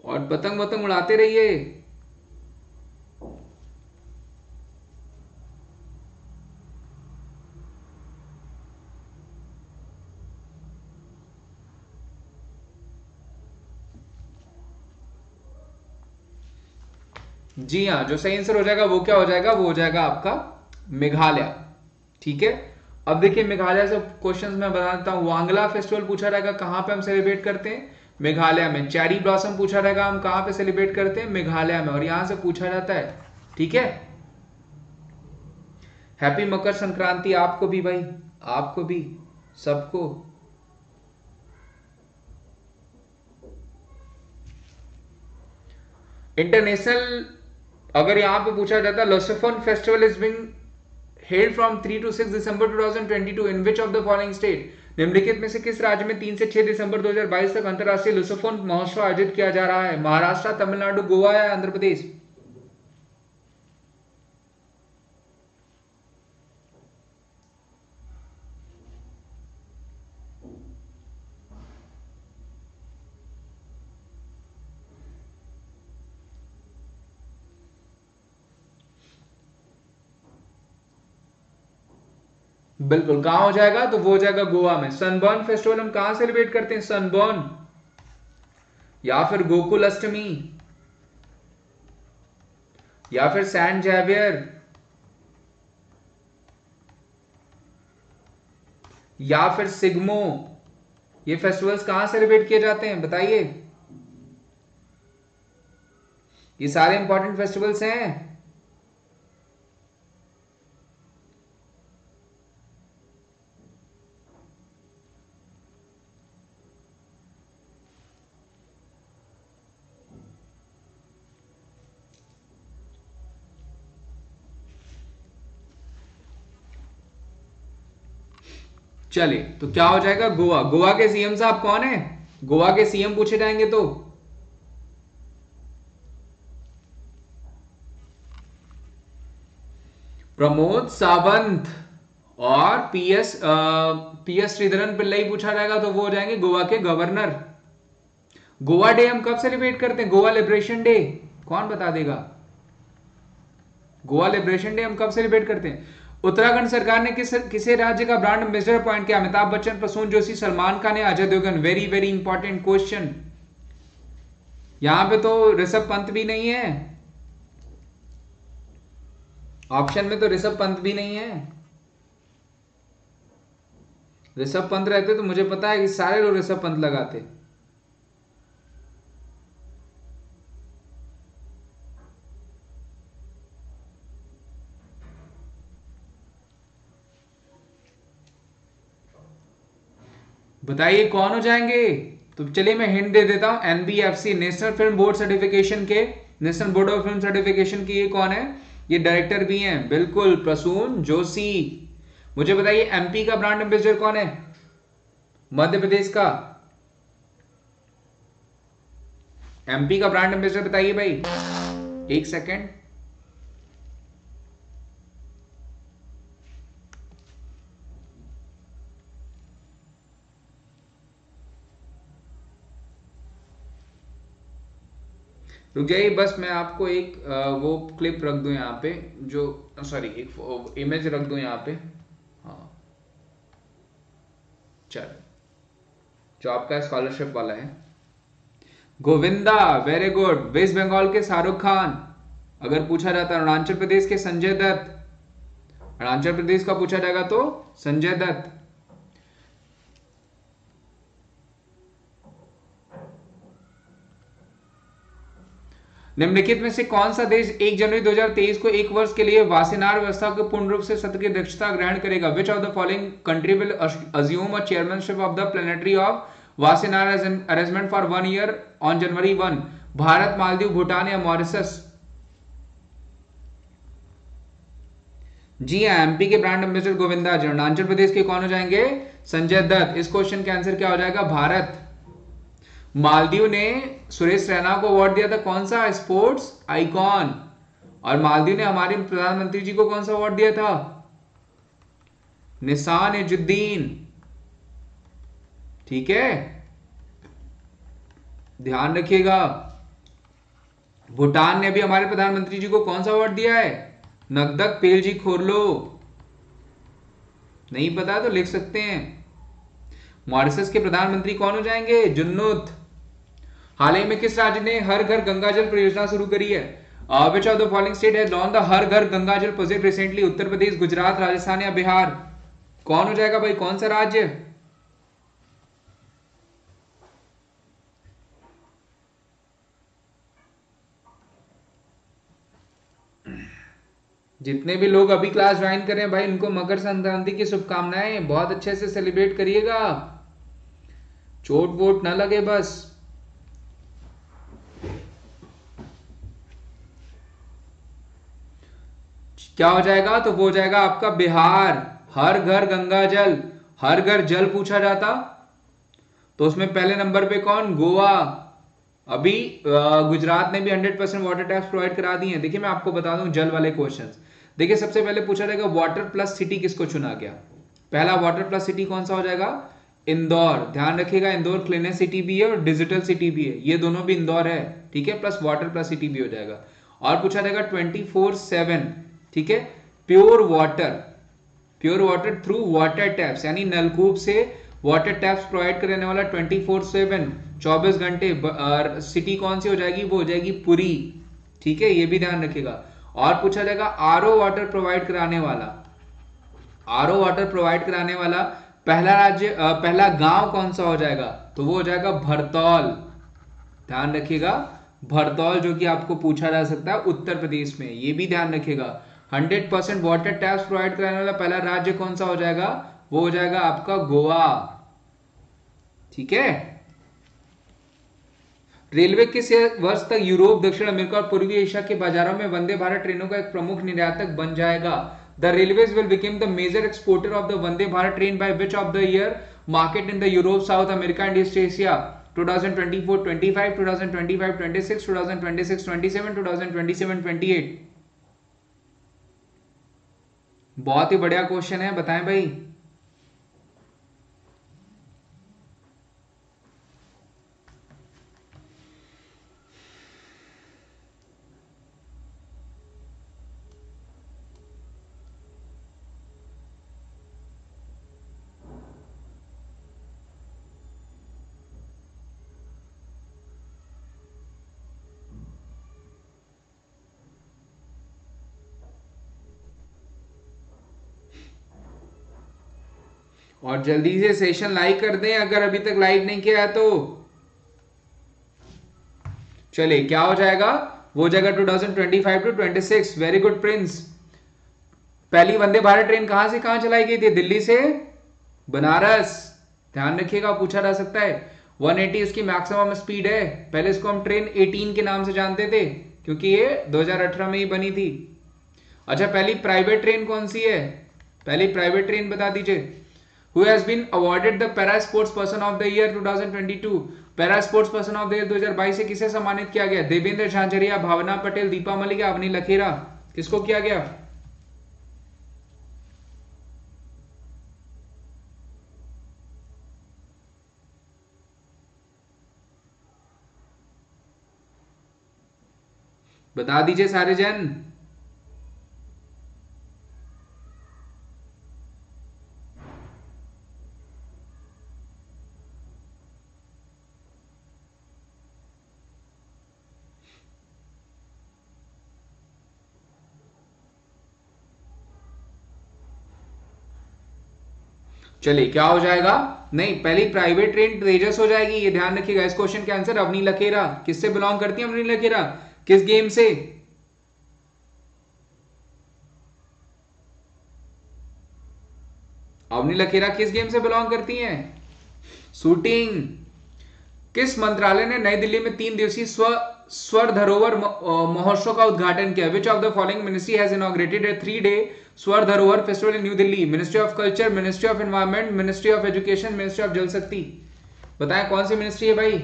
S2: और पतंग वतंग उड़ाते रहिए। जी हाँ, जो सही आंसर हो जाएगा वो क्या हो जाएगा, वो हो जाएगा आपका मेघालय, ठीक है। अब देखिए मेघालय से क्वेश्चंस मैं बता देता हूं। वांगला फेस्टिवल पूछा जाएगा कहां पे हम सेलिब्रेट करते हैं, मेघालय में। चेरी ब्लॉसम पूछा रहेगा हम कहां पे सेलिब्रेट करते हैं, मेघालय में, और यहां से पूछा जाता है। ठीक है, हैप्पी मकर संक्रांति आपको भी भाई, आपको भी, सबको। इंटरनेशनल अगर यहां पे पूछा जाता है, लुसिफन festival is being held from 3 to 6 December 2022 in which of the following state. निम्नलिखित में से किस राज्य में 3 से 6 दिसंबर 2022 तक अंतरराष्ट्रीय लुसिफन महोत्सव आयोजित किया जा रहा है? महाराष्ट्र, तमिलनाडु, गोवा या आंध्र प्रदेश? बिल्कुल, कहां हो जाएगा? तो वो हो जाएगा गोवा में। सनबर्न फेस्टिवल हम कहां सेलिब्रेट करते हैं? सनबर्न, या फिर गोकुल अष्टमी, या फिर सैंट जेवियर, या फिर सिग्मो। ये फेस्टिवल्स कहां सेलिब्रेट किए जाते हैं बताइए? ये सारे इंपॉर्टेंट फेस्टिवल्स हैं। चलिए, तो क्या हो जाएगा? गोवा। गोवा के सीएम साहब कौन है? गोवा के सीएम पूछे जाएंगे तो प्रमोद सावंत और पीएस श्रीधरन पिल्लई पूछा जाएगा तो वो हो जाएंगे गोवा के गवर्नर। गोवा डे हम कब सेलिब्रेट करते हैं? गोवा लिबरेशन डे, कौन बता देगा? गोवा लिबरेशन डे हम कब सेलिब्रेट करते हैं? उत्तराखंड सरकार ने किसे राज्य का ब्रांड एम्बेसडर अपॉइंट किया? अमिताभ बच्चन, प्रसून जोशी, सलमान खान या Ajay Devgn? Very very important question. यहां पे तो ऋषभ पंत भी नहीं है, ऑप्शन में तो ऋषभ पंत भी नहीं है। ऋषभ पंत रहते तो मुझे पता है कि सारे लोग ऋषभ पंत लगाते। बताइए कौन हो जाएंगे? तो चलिए मैं हिंट दे देता हूं। NBFC, national film board certification के, national board of film certification की ये कौन है? ये डायरेक्टर भी हैं, बिल्कुल, प्रसून जोशी। मुझे बताइए एमपी का ब्रांड एम्बेसडर कौन है? मध्य प्रदेश का एमपी का ब्रांड एम्बेसडर बताइए भाई, एक सेकेंड। रुक जाइए, बस मैं आपको एक वो क्लिप रख दूं यहाँ पे, जो सॉरी एक इमेज रख दूं यहाँ पे। हाँ, चल, जो आपका स्कॉलरशिप वाला है। Govinda, very good. West Bengal के शाहरुख खान। अगर पूछा जाता है अरुणाचल प्रदेश के संजय दत्त, अरुणाचल प्रदेश का पूछा जाएगा तो संजय दत्त। निम्नलिखित में से कौन सा देश 1 जनवरी 2023 को एक वर्ष के लिए वासेनार व्यवस्था को पूर्ण रूप से सत्र की अध्यक्षता ग्रहण करेगा? विच of the following country will assume a chairmanship of the planetary of Wassenaar arrangement for 1 year on January 1? Bharat, Maldives, Bhutan या मॉरिशस? जी हाँ, एमपी के ब्रांड एम्बेसडर गोविंदा जी। अरुणाचल प्रदेश के कौन हो जाएंगे? संजय दत्त। इस क्वेश्चन का आंसर क्या हो जाएगा? भारत। मालदीव ने सुरेश रैना को अवार्ड दिया था, कौन सा? Sports icon. और मालदीव ने हमारे प्रधानमंत्री जी को कौन सा अवार्ड दिया था? निशान इजुद्दीन। ठीक है, ध्यान रखिएगा। भूटान ने भी हमारे प्रधानमंत्री जी को कौन सा अवार्ड दिया है? नगदक पेलजी खोरलो। नहीं पता तो लिख सकते हैं। मॉरिशस के प्रधानमंत्री कौन हो जाएंगे? जुन्नूत। हाल ही में किस राज्य ने हर घर गंगा जल परियोजना शुरू करी है? Which of the following state has launch the Har Ghar Ganga Jal project recently? Uttar Pradesh, Gujarat, Rajasthan या बिहार? कौन हो जाएगा भाई, कौन सा राज्य? जितने भी लोग अभी क्लास ज्वाइन कर रहे हैं भाई, उनको मकर संक्रांति की शुभकामनाएं, बहुत अच्छे से सेलिब्रेट करिएगा, चोट वोट ना लगे बस। क्या हो जाएगा? तो वो हो जाएगा आपका बिहार। हर घर गंगा जल, हर घर जल पूछा जाता तो उसमें पहले नंबर पे कौन? गोवा। अभी गुजरात ने भी 100% वाटर टैप्स प्रोवाइड करा दिए हैं। देखिए मैं आपको बता दूं जल वाले क्वेश्चंस। देखिए सबसे पहले पूछा जाएगा वाटर प्लस सिटी किसको चुना गया? पहला वाटर प्लस सिटी कौन सा हो जाएगा? इंदौर। ध्यान रखिएगा, इंदौर क्लीनेस्ट सिटी भी है और डिजिटल सिटी भी है, ये दोनों भी इंदौर है, ठीक है, प्लस वाटर प्लस सिटी भी हो जाएगा। और पूछा जाएगा 24/7, ठीक है, pure water, pure water through water taps, यानी नलकूप से वाटर टैप्स प्रोवाइड करने वाला 24/7 24 घंटे सिटी कौन सी हो जाएगी? वो हो जाएगी पुरी, ठीक है, ये भी ध्यान रखिएगा। और पूछा जाएगा आरओ वाटर प्रोवाइड कराने वाला, आरओ वाटर प्रोवाइड कराने वाला पहला राज्य पहला गांव कौन सा हो जाएगा? तो वो हो जाएगा भरतौल। ध्यान रखिएगा, भरतौल, जो कि आपको पूछा जा सकता है उत्तर प्रदेश में, ये भी ध्यान रखिएगा। 100% वाटर टैप्स प्रोवाइड कराने वाला पहला राज्य कौन सा हो जाएगा? वो हो जाएगा आपका गोवा, ठीक है। रेलवे किस वर्ष तक यूरोप, दक्षिण अमेरिका और पूर्वी एशिया के बाजारों में वंदे भारत ट्रेनों का एक प्रमुख निर्यातक बन जाएगा? The railways will become the major exporter of the Vande Bharat train by which of the year market in the Europe, South America and East Asia? 2024-25, 2025-26, 2026-27, 2027-28? बहुत ही बढ़िया क्वेश्चन है, बताएं भाई। और जल्दी से सेशन लाइक कर दें अगर अभी तक लाइक नहीं किया है तो। चलिए क्या हो जाएगा? वो हो जाएगा 2025-26। Very good Prince. पहली वंदे भारत ट्रेन कहां से कहां चलाई गई थी? दिल्ली से बनारस। ध्यान रखिएगा, पूछा जा सकता है। 180 उसकी मैक्सिमम स्पीड है। पहले इसको हम ट्रेन 18 के नाम से जानते थे क्योंकि ये 2018 में ही बनी थी। अच्छा, पहली प्राइवेट ट्रेन कौन सी है? पहली प्राइवेट ट्रेन बता दीजिए। Who has been awarded the Para Sports Person of the Year 2022? Para Sports Person of the Year 2022 से किसे सम्मानित किया गया? देवेंद्र झांझरिया, भावना पटेल, दीपा मलिक, अवनी लखेरा? किसको किया गया? बता दीजिए सारे जन। चलिए क्या हो जाएगा? नहीं, पहली प्राइवेट ट्रेन तेजस हो जाएगी, ये ध्यान रखिएगा। इस क्वेश्चन के आंसर अवनी लखेरा। किससे बिलोंग करती है अवनी लखेरा? किस गेम से? अवनी लखेरा किस गेम से बिलोंग करती हैं? शूटिंग। किस मंत्रालय ने नई दिल्ली में 3 दिवसीय स्वर धरोहर महोत्सव का उद्घाटन किया? विच of the following ministry has inaugurated A 3-day स्वर धरोहर festival in new Delhi? Ministry of culture, ministry of environment, ministry of education, ministry of Jal शक्ति? बताएं कौन सी मिनिस्ट्री है भाई?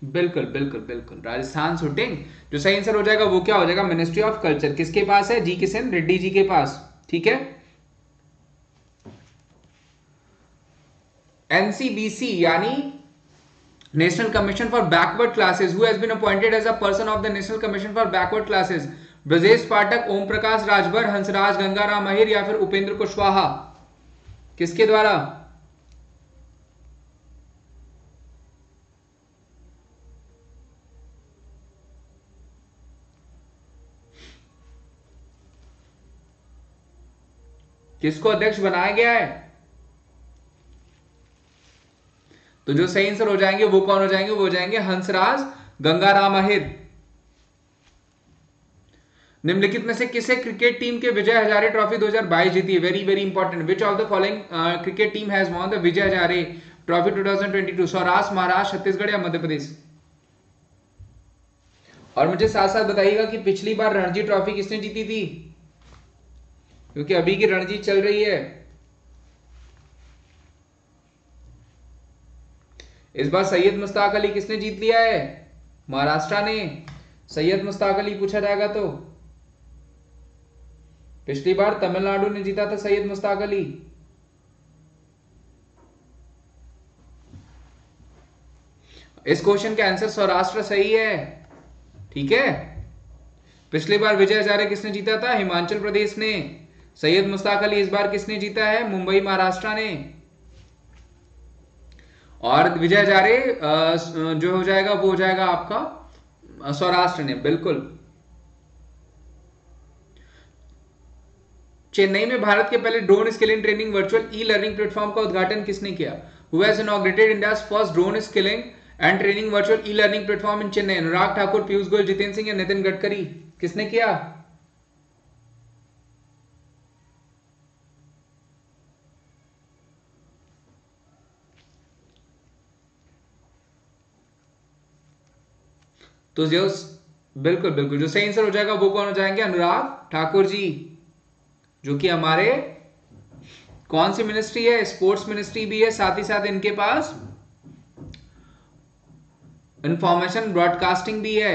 S2: बिल्कुल बिल्कुल बिल्कुल, राजस्थान शूटिंग। जो सही आंसर हो जाएगा वो क्या हो जाएगा? Ministry of culture. किसके पास है? जी किशन रेड्डी जी के पास, ठीक है। एनसीबीसी यानी national commission for backward classes, who has been appointed as a person of the national commission for backward classes? Brajesh Pathak, Om Prakash Rajbhar, Hansraj Gangaram Ahir या फिर उपेंद्र कुशवाहा? किसके द्वारा? किसको अध्यक्ष बनाया गया है? तो जो सही आंसर हो जाएंगे वो कौन हो जाएंगे? वो हो जाएंगे हंसराज गंगाराम अहिर। निम्नलिखित में से किसे क्रिकेट टीम के विजय हजारे ट्रॉफी 2022 जीती है? Very very important. Which of the following cricket team has won the Vijay Hazare trophy 2022? Saurashtra, Maharashtra, Chhattisgarh या मध्य प्रदेश? और मुझे साथ साथ बताइएगा कि पिछली बार रणजी ट्रॉफी किसने जीती थी, क्योंकि अभी की रणजी चल रही है। इस बार सैयद मुश्ताक अली किसने जीत लिया है? महाराष्ट्र ने। सैयद मुश्ताक अली पूछा जाएगा तो पिछली बार तमिलनाडु ने जीता था सैयद मुश्ताक अली। इस क्वेश्चन का आंसर सौराष्ट्र सही है, ठीक है। पिछली बार विजय हजारे किसने जीता था? हिमाचल प्रदेश ने। सैयद मुश्ताक अली इस बार किसने जीता है? मुंबई महाराष्ट्र ने। और विजय हजारे जो हो जाएगा वो हो जाएगा आपका सौराष्ट्र ने, बिल्कुल। चेन्नई में भारत के पहले drone skilling training virtual e learning platform का उद्घाटन किसने किया? Who has inaugurated India's first drone skilling and training virtual e learning platform in Chennai? Anurag Thakur, Piyush Goyal, Jitendra Singh या नितिन गडकरी? किसने किया? तो जो बिल्कुल बिल्कुल जो सही आंसर हो जाएगा वो कौन हो जाएंगे? अनुराग ठाकुर जी, जो कि हमारे कौन सी मिनिस्ट्री है? स्पोर्ट्स मिनिस्ट्री भी है, साथ ही साथ इनके पास इंफॉर्मेशन ब्रॉडकास्टिंग भी है।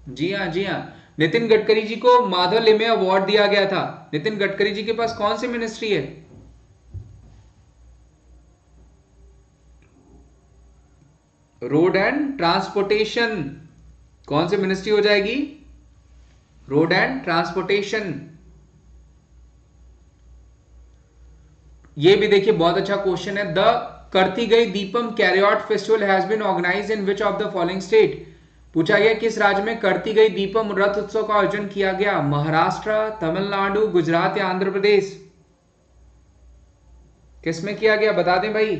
S2: जी हाँ, जी हाँ। नितिन गडकरी जी को माधव लिमे अवार्ड दिया गया था। नितिन गडकरी जी के पास कौन सी मिनिस्ट्री है? Road and transportation. कौन सी मिनिस्ट्री हो जाएगी? Road and transportation. ये भी देखिए बहुत अच्छा क्वेश्चन है। The Karthigai Deepam chariot festival has been organised in which of the following state? पूछा गया किस राज्य में करती गई दीपम रथ उत्सव का आयोजन किया गया? महाराष्ट्र, तमिलनाडु, गुजरात या आंध्र प्रदेश? किसमें किया गया बता दें भाई।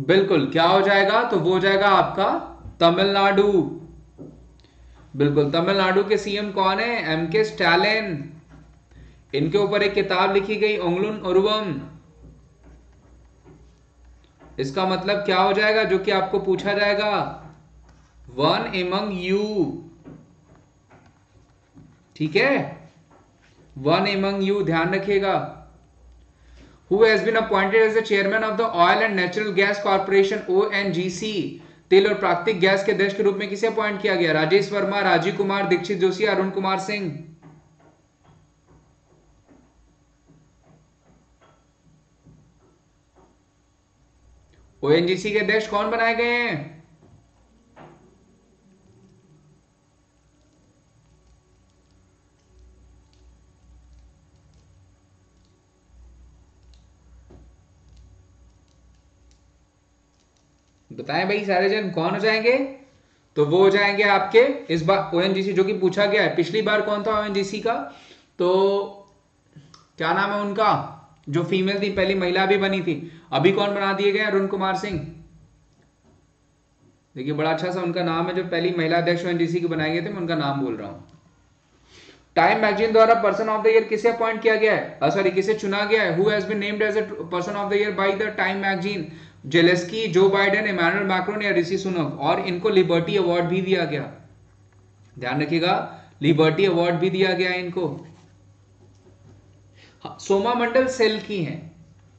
S2: बिल्कुल, क्या हो जाएगा? तो वो हो जाएगा आपका तमिलनाडु। बिल्कुल, तमिलनाडु के सीएम कौन है? एमके स्टालिन। इनके ऊपर एक किताब लिखी गई, ओंगलुन उरुवम। इसका मतलब क्या हो जाएगा जो कि आपको पूछा जाएगा? वन एमंग यू, ठीक है, वन एमंग यू, ध्यान रखिएगा। Who has been appointed as the chairman of the Oil and Natural Gas Corporation ONGC? तेल और प्राकृतिक गैस के अध्यक्ष के रूप में किसे अपॉइंट किया गया? राजेश वर्मा, राजीव कुमार, दीक्षित जोशी, अरुण कुमार सिंह? ओएनजीसी के अध्यक्ष कौन बनाए गए हैं? बताएं भाई सारे जन, कौन हो जाएंगे? तो वो हो जाएंगे आपके इस बार ओएनजीसी, जो कि पूछा गया है। पिछली बार कौन था ओएनजीसी का? तो क्या नाम है उनका? जो फीमेल थी, पहली महिला भी बनी थी। अभी कौन बना दिए गए? अरुण कुमार सिंह। देखिए बड़ा अच्छा सा उनका नाम है, जो पहली महिला अध्यक्ष ओएनजीसी के बनाए गए थे, मैं उनका नाम बोल रहा हूं। टाइम मैगजीन द्वारा पर्सन ऑफ द ईयर किसे अपॉइंट किया गया है, सॉरी किसे चुना गया है, who has been named as a person of the year by the Time magazine, Zelensky, Joe Biden, Emmanuel Macron या ऋषि सुनक। और इनको लिबर्टी अवार्ड भी दिया गया, ध्यान रखिएगा, लिबर्टी अवार्ड भी दिया गया इनको। सोमा मंडल सेल की हैं,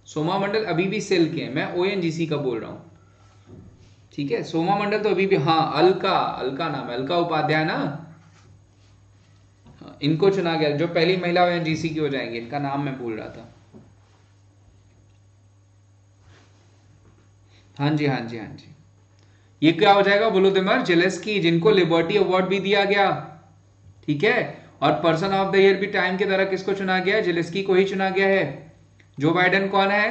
S2: सोमा मंडल अभी भी सेल के हैं, मैं ओएनजीसी का बोल रहा हूं, ठीक है। सोमा मंडल तो अभी भी, हाँ अलका, अलका नाम है, अलका उपाध्याय ना, इनको चुना गया, जो पहली महिला ओएनजीसी की हो जाएंगे, इनका नाम मैं भूल रहा था। हाँ जी हाँ जी हाँ जी, ये क्या हो जाएगा, वोलोदिमिर जेलेस्की, जिनको लिबर्टी अवार्ड भी दिया गया, ठीक है। और पर्सन ऑफ द ईयर भी टाइम के द्वारा किसको चुना गया है, जेलेस्की को ही चुना गया है। जो बाइडेन कौन है,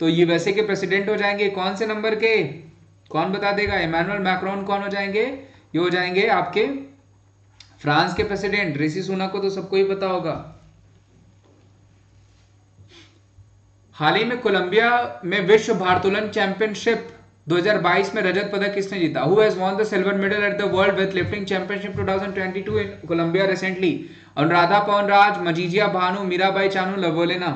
S2: तो यूएसए के प्रेसिडेंट हो जाएंगे, कौन से नंबर के, कौन बता देगा। इमैनुअल मैक्रोन कौन हो जाएंगे, ये हो जाएंगे आपके फ्रांस के प्रेसिडेंट। ऋषि सुनक को तो सबको ही पता होगा। हाल ही में कोलंबिया में विश्व भारोत्तोलन चैंपियनशिप 2022 में रजत पदक किसने जीता, who has won the silver medal at the world weight lifting championship 2022 in Colombia recently, Anuradha Pawan Raj, Majeezia Bhanu, Mirabai Chanu, Lovlina.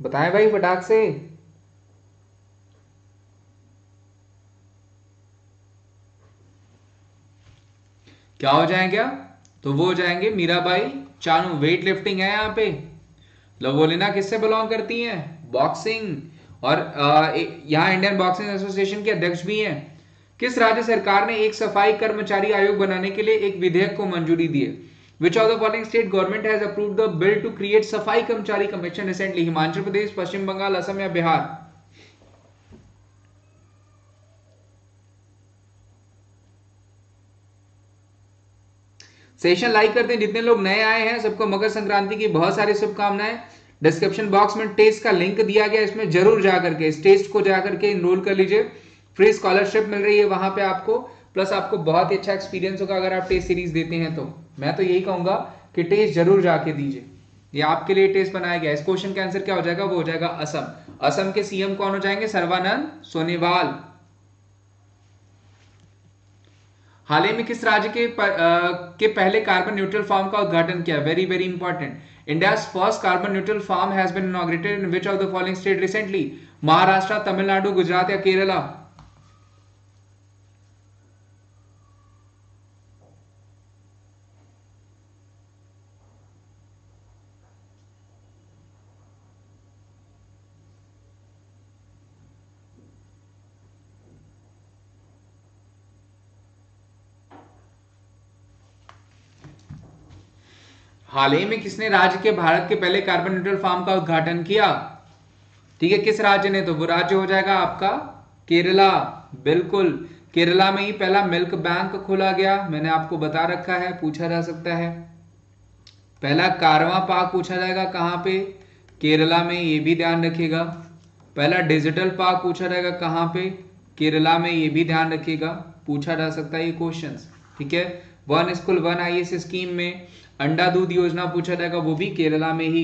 S2: बताएं भाई फटाक से। क्या हो जाएगा, तो वो हो जाएंगे मीराबाई चानू, वेट लिफ्टिंग है यहाँ पे। लवोलिना किससे बिलोंग करती हैं, बॉक्सिंग, और यहाँ इंडियन बॉक्सिंग एसोसिएशन के अध्यक्ष भी हैं। किस राज्य सरकार ने एक सफाई कर्मचारी आयोग बनाने के लिए एक विधेयक को मंजूरी दी है, Which of the following state government has approved the bill to create सफाई कर्मचारी कमीशन recently? हिमाचल प्रदेश, पश्चिम बंगाल, असम या बिहार। सेशन लाइक करते हैं जितने लोग नए आए हैं, सबको मकर संक्रांति की बहुत सारी शुभकामनाएं। डिस्क्रिप्शन बॉक्स में टेस्ट का लिंक दिया गया, इसमें जरूर जाकर के इस टेस्ट को जाकर के इनरोल कर लीजिए। फ्री स्कॉलरशिप मिल रही है वहां पे आपको, प्लस आपको बहुत ही अच्छा एक्सपीरियंस होगा अगर आप टेस्ट सीरीज देते हैं। तो मैं तो यही कहूंगा कि टेस्ट जरूर जाके दीजिए, ये आपके लिए टेस्ट बनाया गया। इस क्वेश्चन का आंसर क्या हो जाएगा, वो हो जाएगा असम। असम के सीएम कौन हो जाएंगे, सर्बानंद सोनोवाल। हाल ही में किस राज्य के पहले कार्बन न्यूट्रल फार्म का उद्घाटन किया, very very important. India's first carbon neutral farm has been inaugurated in which of the following state recently, Maharashtra, Tamil Nadu, Gujarat या केरला। हाल ही में किसने राज्य के भारत के पहले कार्बन न्यूट्रल फार्म का उद्घाटन किया, ठीक है, किस राज्य ने, तो वो राज्य हो जाएगा आपका केरला। बिल्कुल, केरला में ही पहला मिल्क बैंक खोला गया, मैंने आपको बता रखा है, पूछा जा सकता है। पहला कारवां पार्क पूछा जाएगा कहां पे, केरला में, ये भी ध्यान रखिएगा। पहला डिजिटल पार्क पूछा जाएगा कहां पे, केरला में, ये भी ध्यान रखिएगा, पूछा जा सकता है ये क्वेश्चंस, ठीक है। One school one IAS scheme में अंडा दूध योजना पूछा जाएगा, वो भी केरला में ही।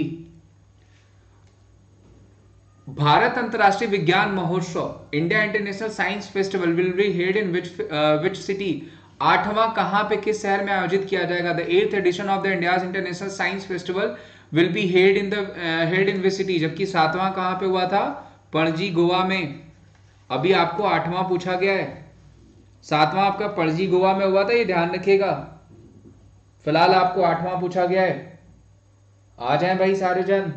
S2: भारत अंतरराष्ट्रीय विज्ञान महोत्सव, India international science festival will be held in which city, 8वां कहां पे, किस शहर में आयोजित किया जाएगा। The 8th edition of the India international science festival will be held in which city, जबकि 7वां कहां पे हुआ था, पणजी गोवा में। अभी आपको 8वां पूछा गया है, 7वां आपका पणजी गोवा में हुआ था, ये ध्यान रखिएगा। फिलहाल आपको 8वां पूछा गया है। आ जाएं भाई सारे जन,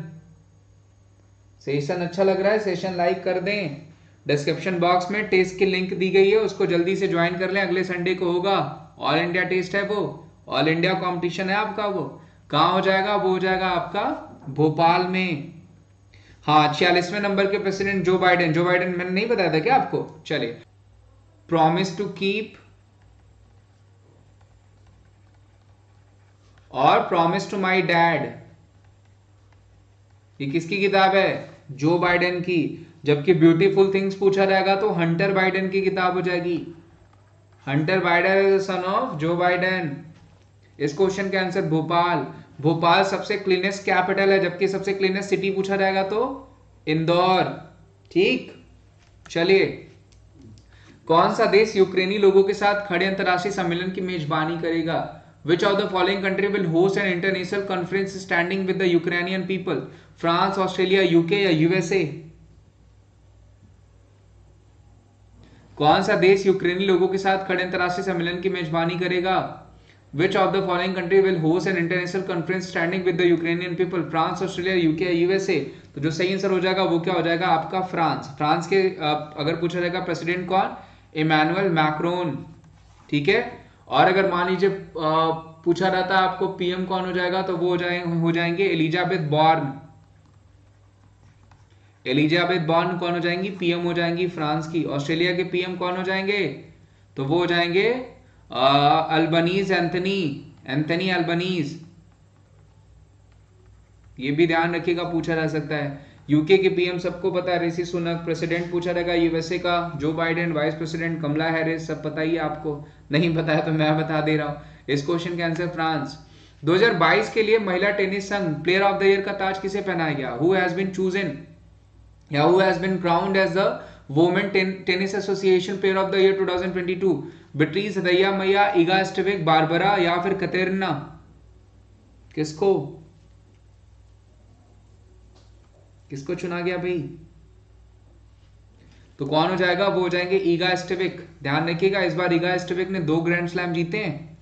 S2: सेशन अच्छा लग रहा है, सेशन लाइक कर दें। डिस्क्रिप्शन बॉक्स में टेस्ट की लिंक दी गई है, उसको जल्दी से ज्वाइन कर लें, अगले संडे को होगा। ऑल इंडिया टेस्ट है वो, ऑल इंडिया कंपटीशन है आपका। वो कहां हो जाएगा, वो हो जाएगा आपका भोपाल में। हाँ, 46वें नंबर के president Joe Biden, Joe Biden मैंने नहीं बताया था क्या आपको, चलिए। प्रॉमिस टू कीप और प्रॉमिस टू माई डैड, ये किसकी किताब है, जो बाइडेन की। जबकि ब्यूटीफुल थिंग्स पूछा जाएगा तो हंटर बाइडेन की किताब हो जाएगी। Hunter Biden is the son of Joe Biden. इस क्वेश्चन का आंसर भोपाल। भोपाल सबसे क्लीनेस्ट कैपिटल है, जबकि सबसे क्लीनेस्ट सिटी पूछा जाएगा तो इंदौर। ठीक, चलिए, कौन सा देश यूक्रेनी लोगों के साथ खड़े अंतरराष्ट्रीय सम्मेलन की मेजबानी करेगा? Which of the following country will host an international conference standing with the Ukrainian people? France, Australia, UK या यूएसए? कौन सा देश यूक्रेनी लोगों के साथ खड़े अंतरराष्ट्रीय सम्मेलन की मेजबानी करेगा? Which of the following country will host an international conference standing with the Ukrainian people? France, Australia, UK या यूएसए? तो जो सही आंसर हो जाएगा वो क्या हो जाएगा आपका? फ्रांस। फ्रांस के अगर पूछा जाएगा प्रेसिडेंट कौन? Emmanuel Macron. ठीक है, और अगर मान लीजिए पूछा रहता है आपको पीएम कौन हो जाएगा, तो वो हो जाएंगे एलिजाबेथ बॉर्न। एलिजाबेथ बॉर्न कौन हो जाएंगी? पीएम हो जाएंगी फ्रांस की। ऑस्ट्रेलिया के पीएम कौन हो जाएंगे? तो वो हो जाएंगे अल्बनीज, एंथनी अल्बनीज। ये भी ध्यान रखिएगा, पूछा जा सकता है। यूके के पीएम सबको पता है, ऋषि सुनक। प्रेसिडेंट पूछा रहेगा यूएसए का Joe Biden, vice president Kamala Harris. सब पता ही है आपको, नहीं पता है तो मैं बता दे रहा हूं। इस क्वेश्चन का आंसर फ्रांस। 2022 के लिए महिला टेनिस संघ प्लेयर ऑफ द ईयर का ताज किसे पहनाया गया? हु हैज बीन चूजन या who has been crowned as the women tennis association player of the year 2022? Beatriz, रैया मैया, इगा स्टिविक, बारबरा या फिर कतेरिना? किसको चुना गया भाई? तो कौन हो जाएगा? वो हो जाएंगे ईगा स्टिविक। ध्यान रखिएगा, इस बार ईगा स्टिविक ने 2 ग्रैंड स्लैम जीते हैं।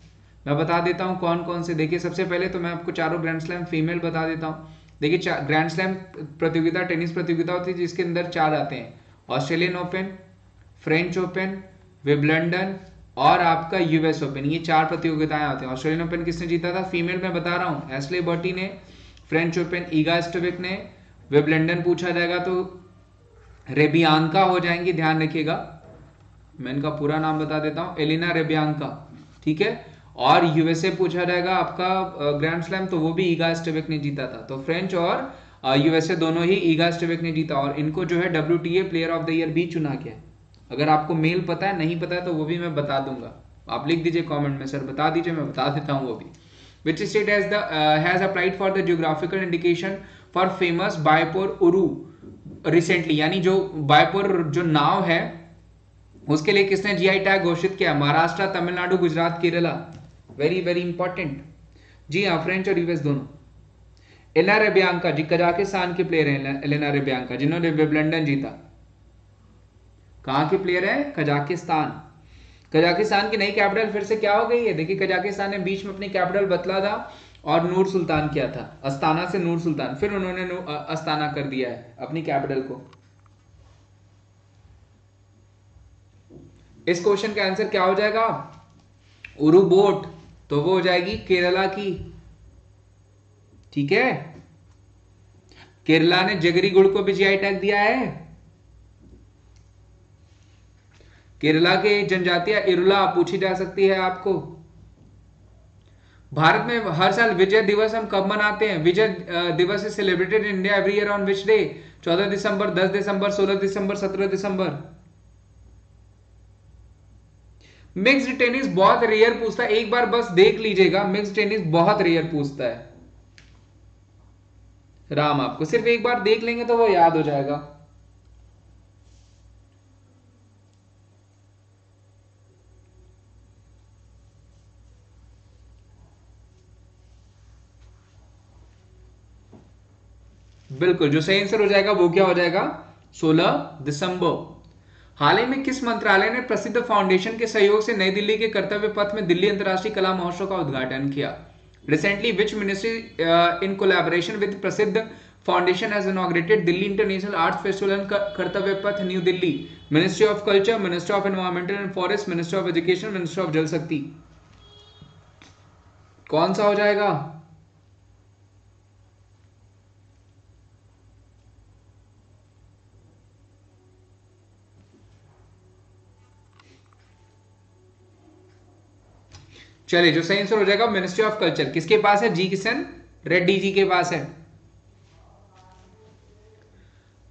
S2: मैं बता देता हूं कौन कौन से। देखिए, सबसे पहले तो मैं आपको चारों ग्रैंड स्लैम फीमेल बता देता हूं। देखिए, ग्रैंड स्लैम प्रतियोगिता टेनिस प्रतियोगिता होती है जिसके अंदर 4 आते हैं: Australian open, French open, Wimbledon और आपका यूएस ओपन। ये 4 प्रतियोगिताएं आती हैं। ऑस्ट्रेलियन ओपन किसने जीता था? फीमेल में बता रहा हूं, एशले बर्टी ने। फ्रेंच ओपन ईगा स्टिविक ने। विंबलडन पूछा जाएगा तो रेबियांका हो जाएंगी। ध्यान रखिएगा, मैं इनका पूरा नाम बता देता हूं, एलिना रेबियांका। ठीक है, और यूएसए पूछा जाएगा आपका ग्रैंड स्लैम, तो वो भी ईगा स्टिविक ने जीता था। तो फ्रेंच और यूएसए दोनों ही ईगा स्टिविक ने जीता, और इनको जो है WTA player of the year भी चुना गया। अगर आपको मेल पता है, नहीं पता है, तो वो भी मैं बता दूंगा। आप लिख दीजिए कमेंट में, सर बता दीजिए, मैं बता देता हूं वो भी। Which state has applied for the geographical indication for famous Beypore Uru recently? यानी जो बायपुर जो नाव है उसके लिए किसने जीआई टैग घोषित किया? Maharashtra, Tamil Nadu, Gujarat, Kerala? Very very important. जी हाँ, फ्रेंच और यूएस दोनों। एलेना रेबियांका जी कजाकिस्तान के प्लेयर हैं। एलेना रेबियांका जिन्होंने विंबलडन जीता। कहां के प्लेयर है? कजाकिस्तान। कजाकिस्तान की नई कैपिटल फिर से क्या हो गई है? देखिए, कजाकिस्तान ने बीच में अपनी कैपिटल बदला था और नूर सुल्तान किया था। अस्ताना से नूर सुल्तान, फिर उन्होंने अस्ताना कर दिया है अपनी कैपिटल को। इस क्वेश्चन का आंसर क्या हो जाएगा? उरुबोट। तो वो हो जाएगी केरला की। ठीक है, केरला ने जगरी गुड़ को भी जीआई टैग दिया है। केरला के जनजातियां इरुला पूछी जा सकती है आपको। भारत में हर साल विजय दिवस हम कब मनाते हैं? विजय दिवस is celebrated in India every year on which day? 14 December, 10 December, 16 December, 17 December? Mixed tennis बहुत रेयर पूछता है, एक बार बस देख लीजिएगा, मिक्स्ड टेनिस बहुत रेयर पूछता है। राम, आपको सिर्फ एक बार देख लेंगे तो वो याद हो जाएगा। बिल्कुल, जो सही आंसर हो जाएगा वो क्या हो जाएगा? 16 दिसंबर। हाल ही में किस मंत्रालय ने प्रसिद्ध फाउंडेशन के सहयोग से नई दिल्ली के कर्तव्य पथ में दिल्ली अंतर्राष्ट्रीय कला महोत्सव का उद्घाटन किया? Recently which ministry in collaboration with Prasiddha foundation has inaugurated Delhi international arts festival and Kartavya Path new Delhi? Ministry of culture, ministry of environmental and forest, ministry of education, ministry of Jal Shakti? कौन सा हो जाएगा? चलिए, जो सही आंसर हो जाएगा मिनिस्ट्री ऑफ कल्चर। किसके पास है? जी किशन रेड्डी जी के पास है।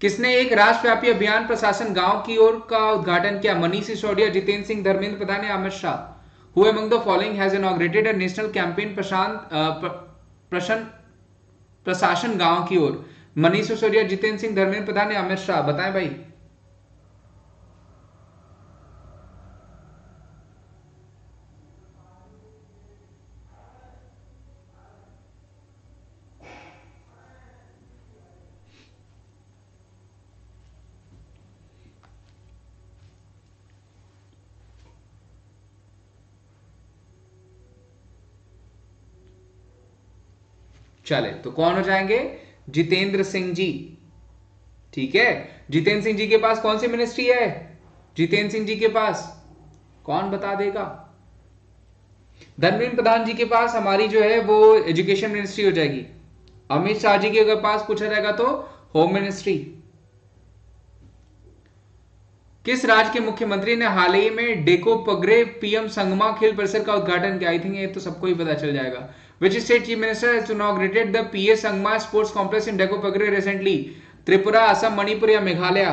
S2: किसने एक राष्ट्रव्यापी अभियान प्रशासन गांव की ओर का उद्घाटन किया? मनीष सिसोदिया, जितेंद्र सिंह, धर्मेंद्र प्रधान या Amit Shah? Who among the following has inaugurated a national campaign प्रशासन गांव की ओर? मनीष सिसोदिया, जितेंद्र सिंह, धर्मेंद्र प्रधान या अमित शाह? बताएं भाई। चले तो कौन हो जाएंगे? जितेंद्र सिंह जी। ठीक है, जितेंद्र सिंह जी के पास कौन सी मिनिस्ट्री है? जितेंद्र सिंह जी के पास कौन बता देगा? धर्मेंद्र प्रधान जी के पास हमारी जो है वो एजुकेशन मिनिस्ट्री हो जाएगी। अमित शाह जी के अगर पास पूछा जाएगा तो होम मिनिस्ट्री। किस राज्य के मुख्यमंत्री ने हाल ही में डेको पगरे पीएम संगमा खेल परिसर का उद्घाटन किया? आई थिंक ये तो सबको ही पता चल जाएगा। Which state chief minister has inaugurated the PA Sangma sports complex in Dakopgre recently? Tripura, Assam, Manipur या मेघालय?